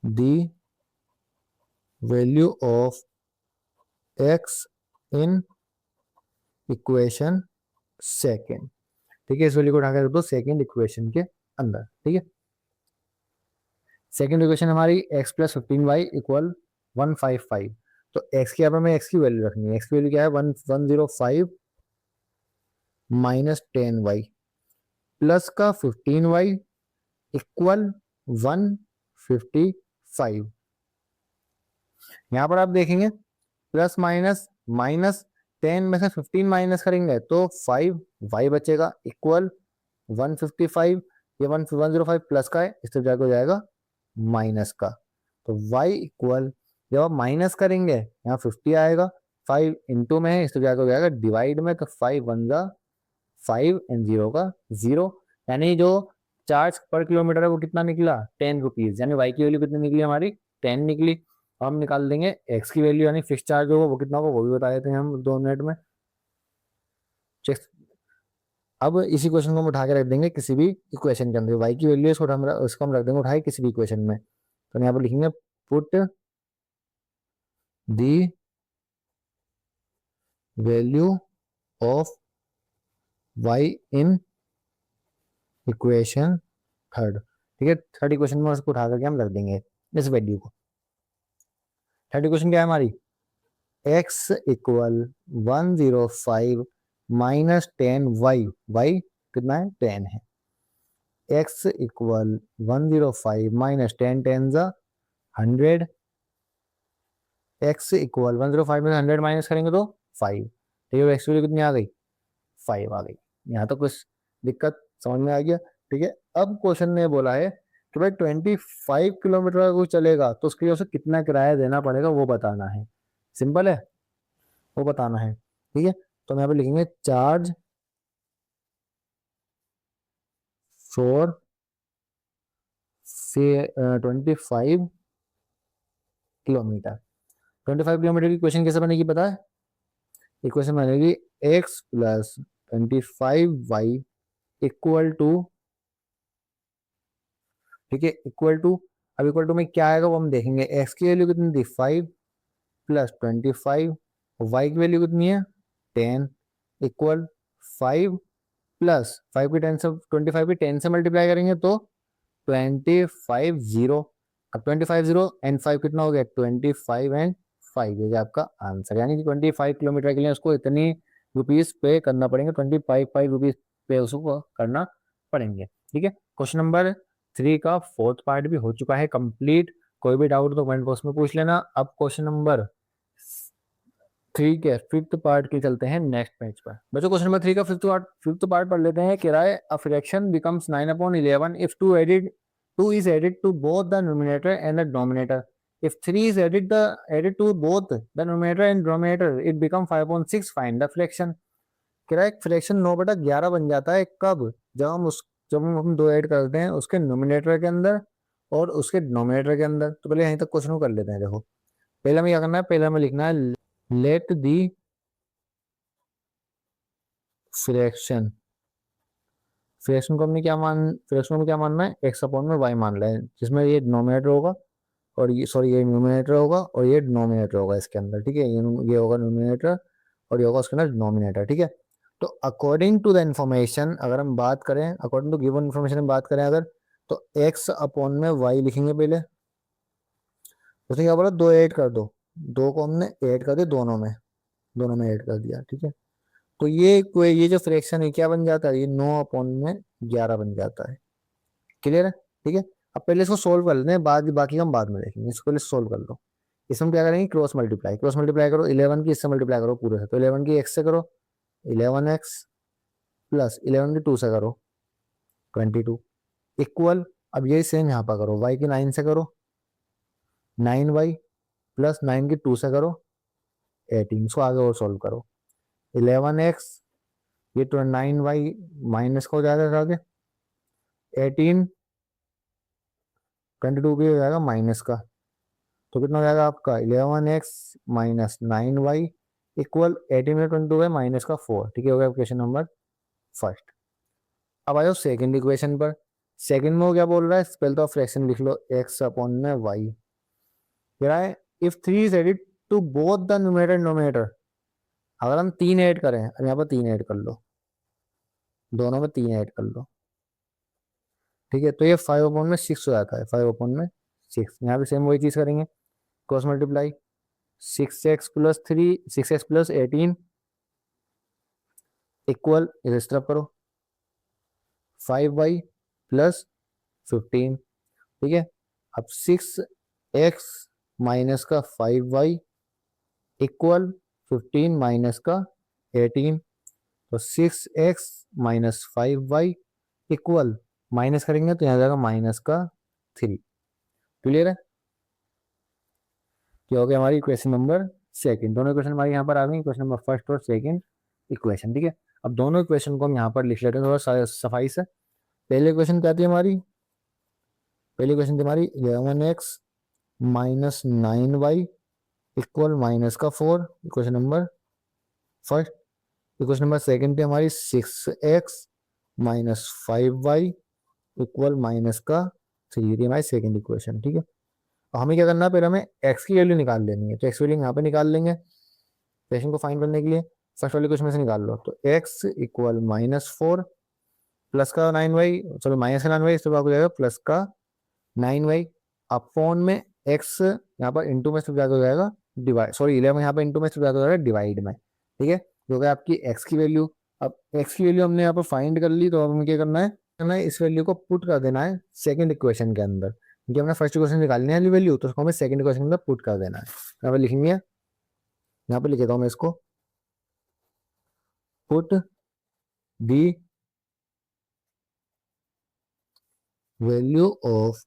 the value of x in equation second. ठीक है, इस वैल्यू को उठा के रख दो सेकंड इक्वेशन के अंदर। ठीक है, सेकंड इक्वेशन हमारी x प्लस 15y इक्वल 155। तो x के यहाँ पर हमें x की वैल्यू रखनी है। x की वैल्यू क्या है, 105 माइनस 10y प्लस का 15y इक्वल 155। यहाँ पर आप देखेंगे प्लस माइनस माइनस 10 में से 15 माइनस करेंगे तो 5y बचेगा इक्वल 155। ये 105 प्लस का है, इस तरफ जाकर हो जाएगा माइनस का। तो y इक्वल, जब आप माइनस करेंगे यहाँ 50 आएगा, 5 इंटू में है, इस तरफ जाकर हो जाएगा डिवाइड में, तो 5 वन जा 5 एंड 0 का 0। यानी जो चार्ज पर किलोमीटर है वो कितना निकला, 10 रुपीज। यानी y की वैल्यू कितनी निकली हमारी, 10 निकली। हम निकाल देंगे x की वैल्यू, यानी फिक्स चार्ज होगा वो कितना होगा वो भी बता देते हैं हम 2 मिनट में। अब इसी क्वेश्चन को हम उठा के रख देंगे किसी भी इक्वेशन के अंदर। y की वैल्यू इसको हम रख देंगे उठाए किसी भी इक्वेशन में। तो यहाँ पर लिखेंगे put the value of y in equation third. ठीक है, थर्ड इक्वेशन में उसको उठा करके हम रख देंगे इस वैल्यू को। थर्ड इक्वेशन क्या है हमारी, x equal 105 minus 10y, y कितना है 10 है। x इक्वल 105 माइनस 10, 10 जा 100। x इक्वल 105 में 100 माइनस करेंगे तो 5। ठीक है, x वैल्यू कितनी आ गई, 5 आ गई। यहाँ तो कुछ दिक्कत समझ में आ गया। ठीक है, अब क्वेश्चन ने बोला है कि भाई 25 किलोमीटर का कोई चलेगा तो उसके लिए उसे कितना किराया देना पड़ेगा वो बताना है। सिंपल है, वो बताना है। ठीक है, तो हम यहाँ पे लिखेंगे चार्ज फॉर से 25 किलोमीटर। 25 किलोमीटर की क्वेश्चन कैसे बनेगी पता है, इक्वेशन बनेगी x plus 25y equal to, ठीक है, इक्वल टू, अब इक्वल टू में क्या आएगा वो हम देखेंगे। x की वैल्यू कितनी थी 5 प्लस 25, y की वैल्यू कितनी है 10 इक्वल 5 प्लस 5 की 10 से 25 की 10 से मल्टीप्लाई करेंगे तो 25 0। अब 25 0 एंड 5 कितना हो गया 25 एंड 5, ये आपका आंसर। यानी कि 25 किलोमीटर के लिए उसको इतनी रुपीस पे करना पड़ेंगे, 25 रुपीज पे उसको करना पड़ेंगे। ठीक है, क्वेश्चन नंबर 3 का फोर्थ पार्ट भी हो चुका है कंप्लीट। कोई भी डाउट तो कमेंट बॉक्स में पूछ लेना। अब क्वेश्चन नंबर 3 के फिफ्थ पार्ट के चलते हैं नेक्स्ट पेज पर। बच्चों क्वेश्चन नंबर 3 का फिफ्थ पार्ट पढ़ लेते हैं। किराए a fraction becomes 9/11 if 2 is added to both the numerator and the denominator. If 3 is added to both the numerator and denominator, it becomes 5/6. Find the fraction. किराए फ्रैक्शन 9/11 बन जाता है कब, जब हम दो ऐड करते हैं उसके नोमिनेटर के अंदर और उसके डिनोमिनेटर के अंदर। तो पहले यहीं तक क्वेश्चन को कर लेते हैं। देखो पहले हमें क्या करना है, पहले हमें लिखना है लेट दी फ्रैक्शन। फ्रैक्शन को क्या मानना है, एक्स अपॉन में वाई मान रहे हैं, जिसमें ये डिनोमिनेटर होगा और ये सॉरी ये न्यूमिनेटर होगा और ये डिनोमिनेटर होगा इसके अंदर। ठीक है, ये होगा न्यूमिनेटर और ये होगा उसके अंदर डिनोमिनेटर। ठीक है, तो अकॉर्डिंग टू द इन्फॉर्मेशन अगर हम बात करें, अकॉर्डिंग टू गिवन इन्फॉर्मेशन में बात करें अगर, तो एक्स अपॉन में वाई लिखेंगे पहले। उसने क्या बोला, दो ऐड कर दो, दो को हमने ऐड कर दिया दोनों में ऐड कर दिया। ठीक है, तो ये जो फ्रैक्शन है क्या बन जाता है, ये 9 अपॉन में 11 बन जाता है। क्लियर है? ठीक है, अब पहले इसको सोल्व कर लेते हैं, बाद बाकी हम बाद में देखेंगे। इसको पहले सोल्व कर लो। इसमें क्या करेंगे, क्रॉस मल्टीप्लाई करो 11 की इससे मल्टीप्लाई करो पूरे से, तो 11 की एक्स से करो 11x प्लस 11 की 2 से करो 22 इक्वल। अब यही सेम यहाँ पर करो, y की 9 से करो 9y प्लस 9 की 2 से करो 18। इसको आगे और सोल्व करो 11x, ये तो 9y माइनस का हो जाएगा आगे 18, 22 भी हो जाएगा माइनस का, तो कितना हो जाएगा आपका 11x माइनस 9y इक्वल 18 में 22 है माइनस का 4। ठीक है, हो गया क्वेश्चन नंबर फर्स्ट। अब आ जाओ सेकंड इक्वेशन पर। सेकंड में वो क्या बोल रहा है, स्पेल तो फ्रैक्शन लिख लो x अपॉन में y। कह रहा है if 3 is added to both the numerator and denominator. अगर हम 3 ऐड करें, अब यहाँ पर 3 ऐड कर लो, दोनों में 3 ऐड कर लो। ठीक है, तो ये 5 अपॉन में 6 हो जाता है, 5 अपॉन में 6। यहाँ पे सेम वही चीज करेंगे, cross multiply 6x plus 18 equal, इस तरफ करो 5y प्लस 15। ठीक है, अब 6x माइनस का 5y इक्वल 15 माइनस का 18। तो 6x minus 5y equal, minus करेंगे तो यहाँ जाएगा माइनस का 3। क्लियर है? क्या हो गया हमारी इक्वेशन नंबर सेकंड। दोनों इक्वेशन हमारी यहाँ पर आ गई, इक्वेशन नंबर फर्स्ट और सेकंड इक्वेशन। ठीक है, अब दोनों इक्वेशन को हम यहाँ पर लिख लेते हैं थोड़ा सफाई से। पहले इक्वेशन क्या थी हमारी, पहली इक्वेशन थी हमारी 11x minus 9y equal minus का 4, equation number first. Equation number second थी हमारी 6x minus 5y equal minus का 3, हमारी सेकंड इक्वेशन। ठीक है, तो हमें क्या करना है, पहले हमें x की वैल्यू निकाल लेनी है, तो x वैल्यू यहाँ पे निकाल लेंगे इक्वेशन को फाइंड करने के लिए। फर्स्ट वाली इक्वेशन में से निकाल लो, तो x इक्वल -4 प्लस का 9y, चलो माइनस का 9y, इस हो जाएगा प्लस का 9y अपॉन में x यहाँ पर इंटू में हो जाएगा डिवाइड, सॉरी 11 यहाँ पर इंटू में हो जाएगा डिवाइड में। ठीक है, जो है आपकी x की वैल्यू। अब x की वैल्यू हमने यहाँ पर फाइंड कर ली, तो अब हमें क्या करना है, इस वैल्यू को पुट कर देना है सेकंड इक्वेशन के अंदर, क्योंकि हमने फर्स्ट इक्वेशन निकालनी है वैल्यू, तो उसको हमें सेकंड इक्वेशन के अंदर पुट कर देना है। यहाँ पर लिखेंगे, यहाँ पर लिख देता हूँ मैं इसको, put the value of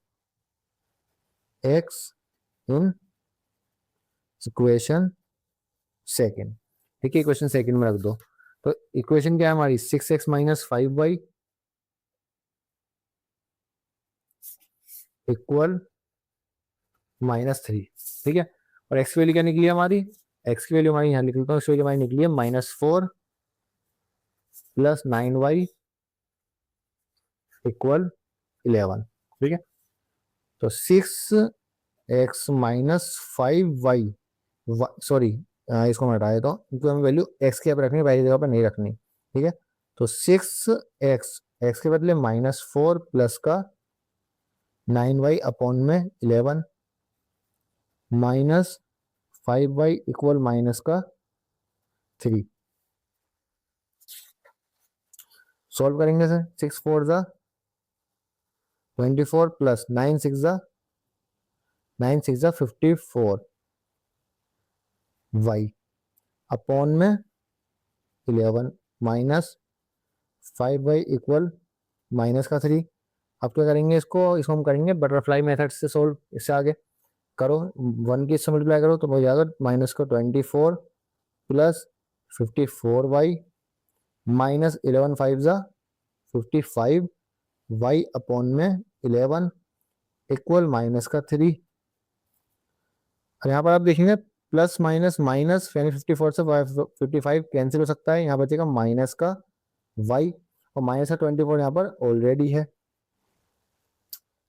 x in equation second. ठीक है, इक्वेशन सेकंड में रख दो। तो इक्वेशन क्या है हमारी, 6x माइनस 5y इक्वल -3। ठीक है, और x की वैल्यू क्या निकली हमारी, x की वैल्यू हमारी यहाँ लिख लेता हूँ, x वैल्यू हमारी निकली है -4 प्लस 9y इक्वल 11। ठीक है, तो 6x माइनस 5y, सॉरी इसको मैं हटा देता हूँ, क्योंकि हमें वैल्यू x के रखनी, पहली जगह पर नहीं रखनी। ठीक है, तो 6x, x के बदले -4 प्लस का 9y अपॉन में 11 माइनस 5y इक्वल माइनस का 3। सॉल्व करेंगे सर, 6 4 जा 24 प्लस 9 6 जा 54 y अपॉन में 11 माइनस 5y इक्वल माइनस का 3। अब क्या करेंगे, इसको हम करेंगे बटरफ्लाई मेथड से सोल्व। इससे आगे करो, 1 की इससे मल्टीप्लाई करो तो हो जाएगा माइनस का 24 प्लस 54y माइनस 11 5 जा 55 y अपॉन में 11 इक्वल माइनस का 3। और यहाँ पर आप देखेंगे प्लस माइनस माइनस, यानी 54 से 55 कैंसिल हो सकता है, यहाँ बचेगा माइनस का y, और माइनस का 24 यहाँ पर ऑलरेडी है।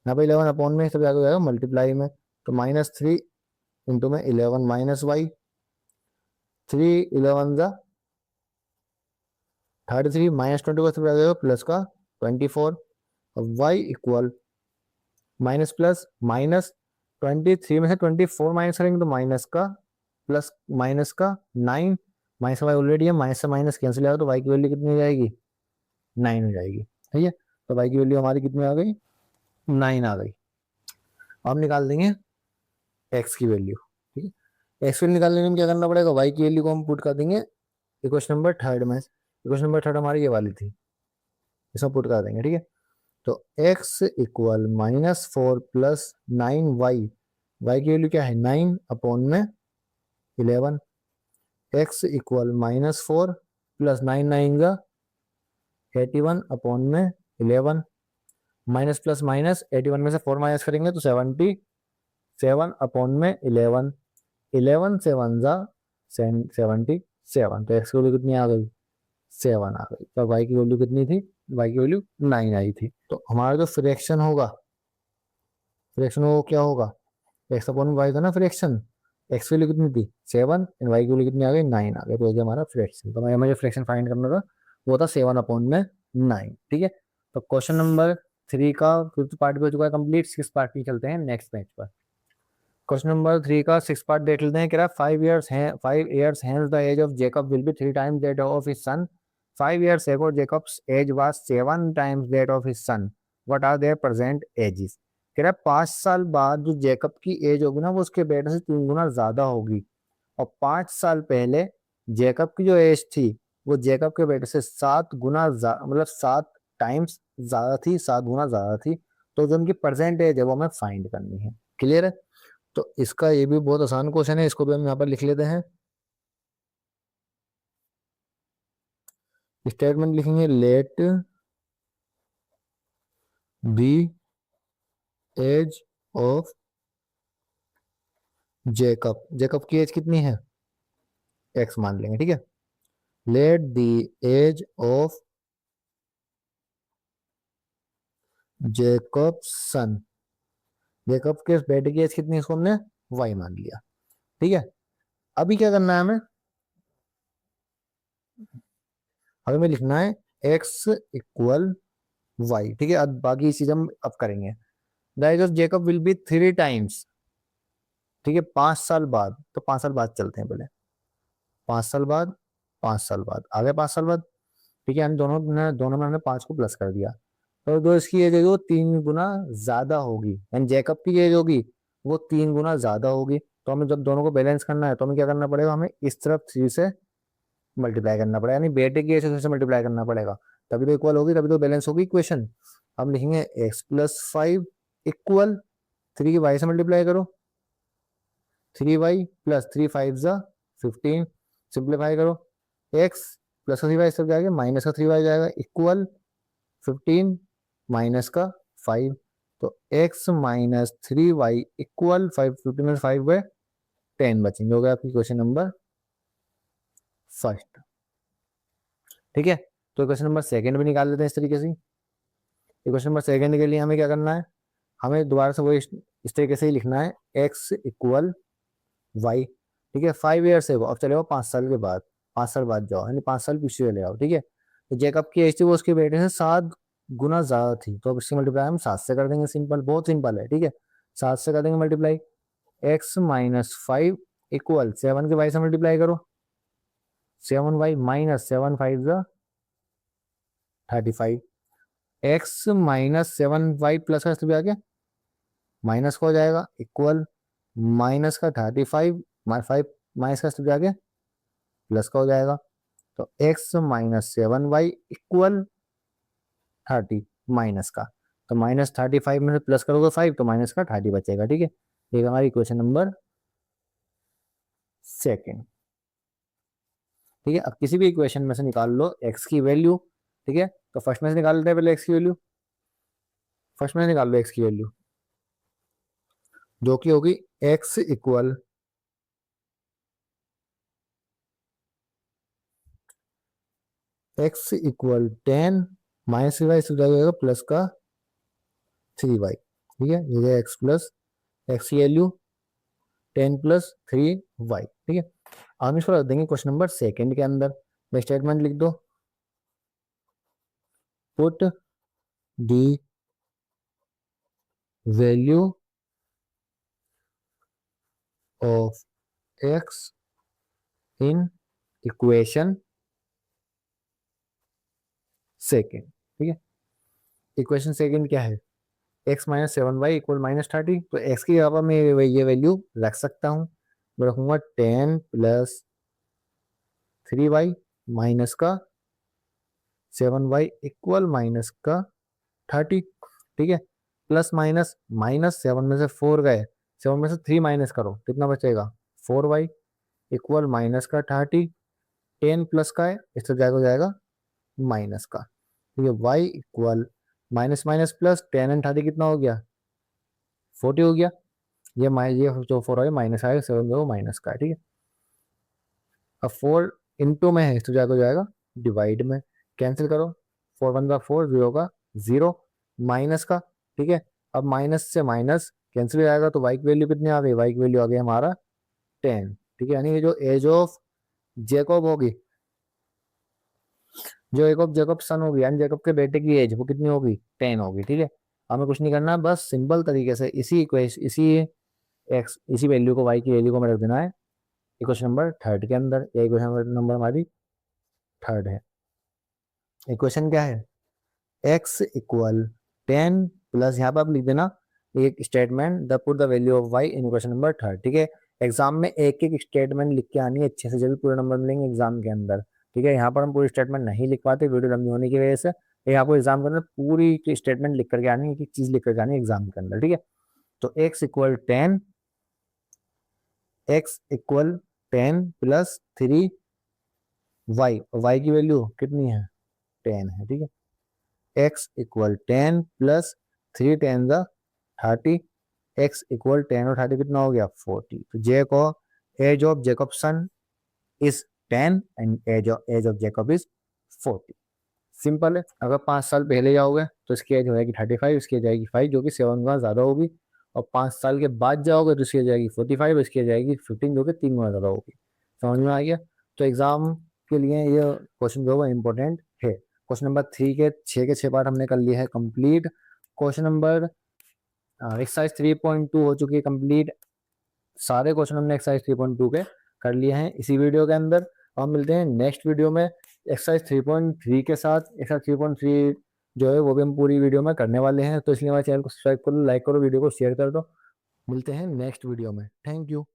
यहाँ पर 11 अपॉन में सब जाकर जाएगा मल्टीप्लाई में, तो -3 इंटू में 11 माइनस वाई, 3 11 जा 33, -24 सब जाएगा प्लस का 24, और y equal minus plus minus 23 में से 24 माइनस करेंगे तो माइनस का प्लस माइनस का 9, माइनस वाई ऑलरेडी है, माइनस से माइनस कैंसिल आएगा तो वाई की वैल्यू कितनी हो जाएगी, 9 हो जाएगी। ठीक है, तो वाई की वैल्यू हमारी कितनी आ गई, 9 आ गई। अब निकाल देंगे एक्स की वैल्यू। ठीक है, एक्स वैल्यू निकालने में क्या करना पड़ेगा, वाई की वैल्यू को हम पुट कर देंगे इक्वेशन नंबर थर्ड में। इक्वेशन नंबर थर्ड हमारी ये वाली थी, इसमें पुट कर देंगे। ठीक है, तो x equal -4 plus 9y, y की वैल्यू क्या है 9 अपॉन में 11, x इक्वल -4 प्लस 9 9 का 81 अपॉन में 11, माइनस प्लस माइनस 81 में से 4 माइनस करेंगे तो 77 अपॉन में 11, 11 7 जा 77, तो x की वैल्यू कितनी आ गई, 7 आ गई। तो y की वैल्यू कितनी थी, y की वैल्यू 9 आई थी। तो हमारा जो फ्रैक्शन होगा, फ्रैक्शन वो क्या होगा, एक्स अपॉन वाई था ना फ्रैक्शन, एक्स वैल्यू कितनी थी 7 एंड वाई की वैल्यू कितनी आ गई 9 आ गई, तो ये हमारा फ्रैक्शन। तो हमें जो फ्रैक्शन फाइंड करना था वो था 7 अपॉन में 9। ठीक है, तो क्वेश्चन नंबर 3 का फिफ्थ पार्ट भी हो चुका है कंप्लीट। 6 पार्ट की चलते हैं नेक्स्ट पेज पर। क्वेश्चन नंबर 3 का 6 पार्ट देख लेते हैं। कह रहा है 5 years hence the age of Jacob will be 3 times that of his son. 5 years ago Jacob's age was 7 times that of his son. What are their present ages? कह रहा है 5 साल बाद जो जेकब की एज होगी ना वो उसके बेटे से 3 गुना ज्यादा होगी, और 5 साल पहले जेकब की जो एज थी वो जेकब के बेटे से 7 गुना मतलब 7 टाइम्स ज्यादा थी, 7 गुना ज्यादा थी। तो जो उनकी प्रेजेंट एज है वो हमें फाइंड करनी है। क्लियर है, तो इसका ये भी बहुत आसान क्वेश्चन है, इसको भी हम यहाँ पर लिख लेते हैं। स्टेटमेंट लिखेंगे let be age of Jacob, Jacob की एज कितनी है एक्स मान लेंगे। ठीक है, let the age of Jacob son, Jacob के बेटे की एज कितनी है इसको हमने वाई मान लिया। ठीक है, अभी क्या करना है हमें, हमें लिखना है एक्स इक्वल वाई। ठीक है, अब बाकी चीज हम अब करेंगे। The age of Jacob will be 3 times. ठीक है, 5 साल बाद, तो 5 साल बाद चलते हैं पहले, 5 साल बाद, 5 साल बाद आ गए 5 साल बाद। ठीक है, हम दोनों में हमने 5 को प्लस कर दिया, तो जो इसकी एज है वो 3 गुना ज्यादा होगी, यानी जैकब की एज होगी वो 3 गुना ज्यादा होगी। तो हमें जब दोनों को बैलेंस करना है तो हमें क्या करना पड़ेगा, हमें इस तरफ 3 से मल्टीप्लाई करना पड़ेगा, यानी बेटे की एज से 3 से मल्टीप्लाई करना पड़ेगा, तभी तो इक्वल होगी, तभी तो बैलेंस होगी इक्वेशन। हम लिखेंगे x+5 इक्वल 3 की वाई से मल्टीप्लाई करो, 3y प्लस 3 5 जा 15, सिंप्लीफाई करो, x प्लस का 3y सब जाएगा माइनस का 3y जाएगा इक्वल 15 माइनस का 5, तो x माइनस 3y इक्वल 5, 15 में 5 गए 10 बचेंगे। हो गया आपकी क्वेश्चन नंबर फर्स्ट। ठीक है, तो क्वेश्चन नंबर सेकंड भी निकाल लेते हैं इस तरीके से। क्वेश्चन नंबर सेकंड के लिए हमें क्या करना है, हमें दोबारा से वो इस तरीके से ही लिखना है x इक्वल वाई। ठीक है, 5 ईयर्स है वो, अब चले जाओ 5 साल के बाद, 5 साल बाद जाओ, यानी 5 साल पीछे चले आओ। ठीक है, तो जेकब की एज थी वो उसके बेटे से 7 गुना ज्यादा थी, तो अब इसकी मल्टीप्लाई हम 7 से कर देंगे, सिंपल, बहुत सिंपल है। ठीक है, 7 से कर देंगे मल्टीप्लाई, x माइनस 5 इक्वल 7 के वाई से मल्टीप्लाई करो, 7y माइनस 7 5 जा 35, x माइनस 7y प्लस का भी आ गया माइनस का हो जाएगा इक्वल माइनस का 35, 5 माइनस का भी आ गया प्लस का हो जाएगा, तो x minus 7y equal 30 minus का, तो -35 में से प्लस करोगे 5 तो माइनस का 30 बचेगा। ठीक है, ये हमारी इक्वेशन नंबर सेकंड। ठीक है, अब किसी भी इक्वेशन में से निकाल लो x की वैल्यू। ठीक है, तो फर्स्ट में से निकाल लेते हैं पहले x की वैल्यू। फर्स्ट में निकाल लो एक्स की वैल्यू, जो कि होगी x equal x equal 10 minus y हो जाएगा प्लस का 3y। ठीक है, ये एक्स प्लस एक्स की वैल्यू 10 प्लस 3y। ठीक है, हम इसको रख देंगे क्वेश्चन नंबर सेकंड के अंदर। स्टेटमेंट लिख दो, put the value of x in equation second. ठीक है, इक्वेशन सेकेंड क्या है, एक्स माइनस 7y इक्वल -30। तो एक्स की जगह पर मैं ये वैल्यू रख सकता हूँ, मैं रखूंगा 10 प्लस 3y माइनस का 7y इक्वल माइनस का 30। ठीक है, प्लस माइनस माइनस 7 में से 4 गए, 7 में से 3 माइनस करो, कितना बचेगा 4y इक्वल माइनस का 30। 10 प्लस का है, इससे जाएगा हो जाएगा माइनस का। ठीक है, y equal minus minus plus 10 and 30 कितना हो गया 40 हो गया। ये जो 4 है माइनस आएगा, 7 जो माइनस का है। ठीक है, अब 4 इंटू में है, इससे जाएगा हो जाएगा डिवाइड में, कैंसिल करो, 4 1 का 4, 0 का 0 माइनस का। ठीक है, अब माइनस से माइनस कैंसिल हो जाएगा, तो y की वैल्यू कितनी आ गई, y की वैल्यू आ गई हमारा 10। ठीक है, यानी ये जो एज ऑफ जेकब होगी, जो एक ऑफ जेकब सन होगी, यानी जेकब के बेटे की एज वो कितनी होगी 10 होगी। ठीक है, हमें कुछ नहीं करना, बस सिंपल तरीके से इसी इक्वेशन इसी वैल्यू को y की वैल्यू को हमें रख देना है इक्वेशन नंबर थर्ड के अंदर। या इक्वेशन नंबर हमारी थर्ड है। इक्वेशन क्या है, x इक्वल 10 प्लस यहाँ पर आप लिख देना एक statement, the put the value of y in equation number third. ठीक है, एग्जाम में एक एक स्टेटमेंट लिख के आनी है अच्छे से, जब भी पूरे नंबर मिलेंगे एग्जाम के अंदर। ठीक है, यहाँ पर हम पूरी स्टेटमेंट नहीं लिख पाते वीडियो लंबी होने की वजह से, ये आपको एग्जाम के अंदर पूरी स्टेटमेंट लिख करके आनी है, एक एक चीज लिख करके आनी है एग्जाम के अंदर। ठीक है, तो x equal 10, x equal 10 plus 3y, y की वैल्यू कितनी है 10 है। ठीक है, x equal 10 plus 3 10 the 30, x equal 10 और 30 कितना हो गया 40। तो जे को age of Jacob son is 10 and age of Jacob is 40। Simple है, अगर 5 साल पहले जाओगे तो इसकी एज हो जाएगी 35, इसकी एज आएगी 5 जो कि 7 गुना ज़्यादा होगी, और 5 साल के बाद जाओगे तो इसकी एज आएगी 45, इसकी एज आएगी 15 जो कि 3 गुना ज़्यादा होगी। समझ में आ गया। तो एग्जाम के लिए ये क्वेश्चन जो है इंपॉर्टेंट है। क्वेश्चन नंबर 3 के 6 के 6 पार्ट हमने कर लिए हैं कंप्लीट। क्वेश्चन नंबर एक्सरसाइज 3.2 हो चुकी है कंप्लीट। सारे क्वेश्चन हमने एक्सरसाइज 3.2 के कर लिए हैं इसी वीडियो के अंदर। और मिलते हैं नेक्स्ट वीडियो में एक्सरसाइज 3.3 के साथ। एक्सरसाइज 3.3 जो है वो भी हम पूरी वीडियो में करने वाले हैं, तो इसलिए हमारे चैनल को सब्सक्राइब करो, लाइक करो, वीडियो को शेयर कर दो। मिलते हैं नेक्स्ट वीडियो में, थैंक यू।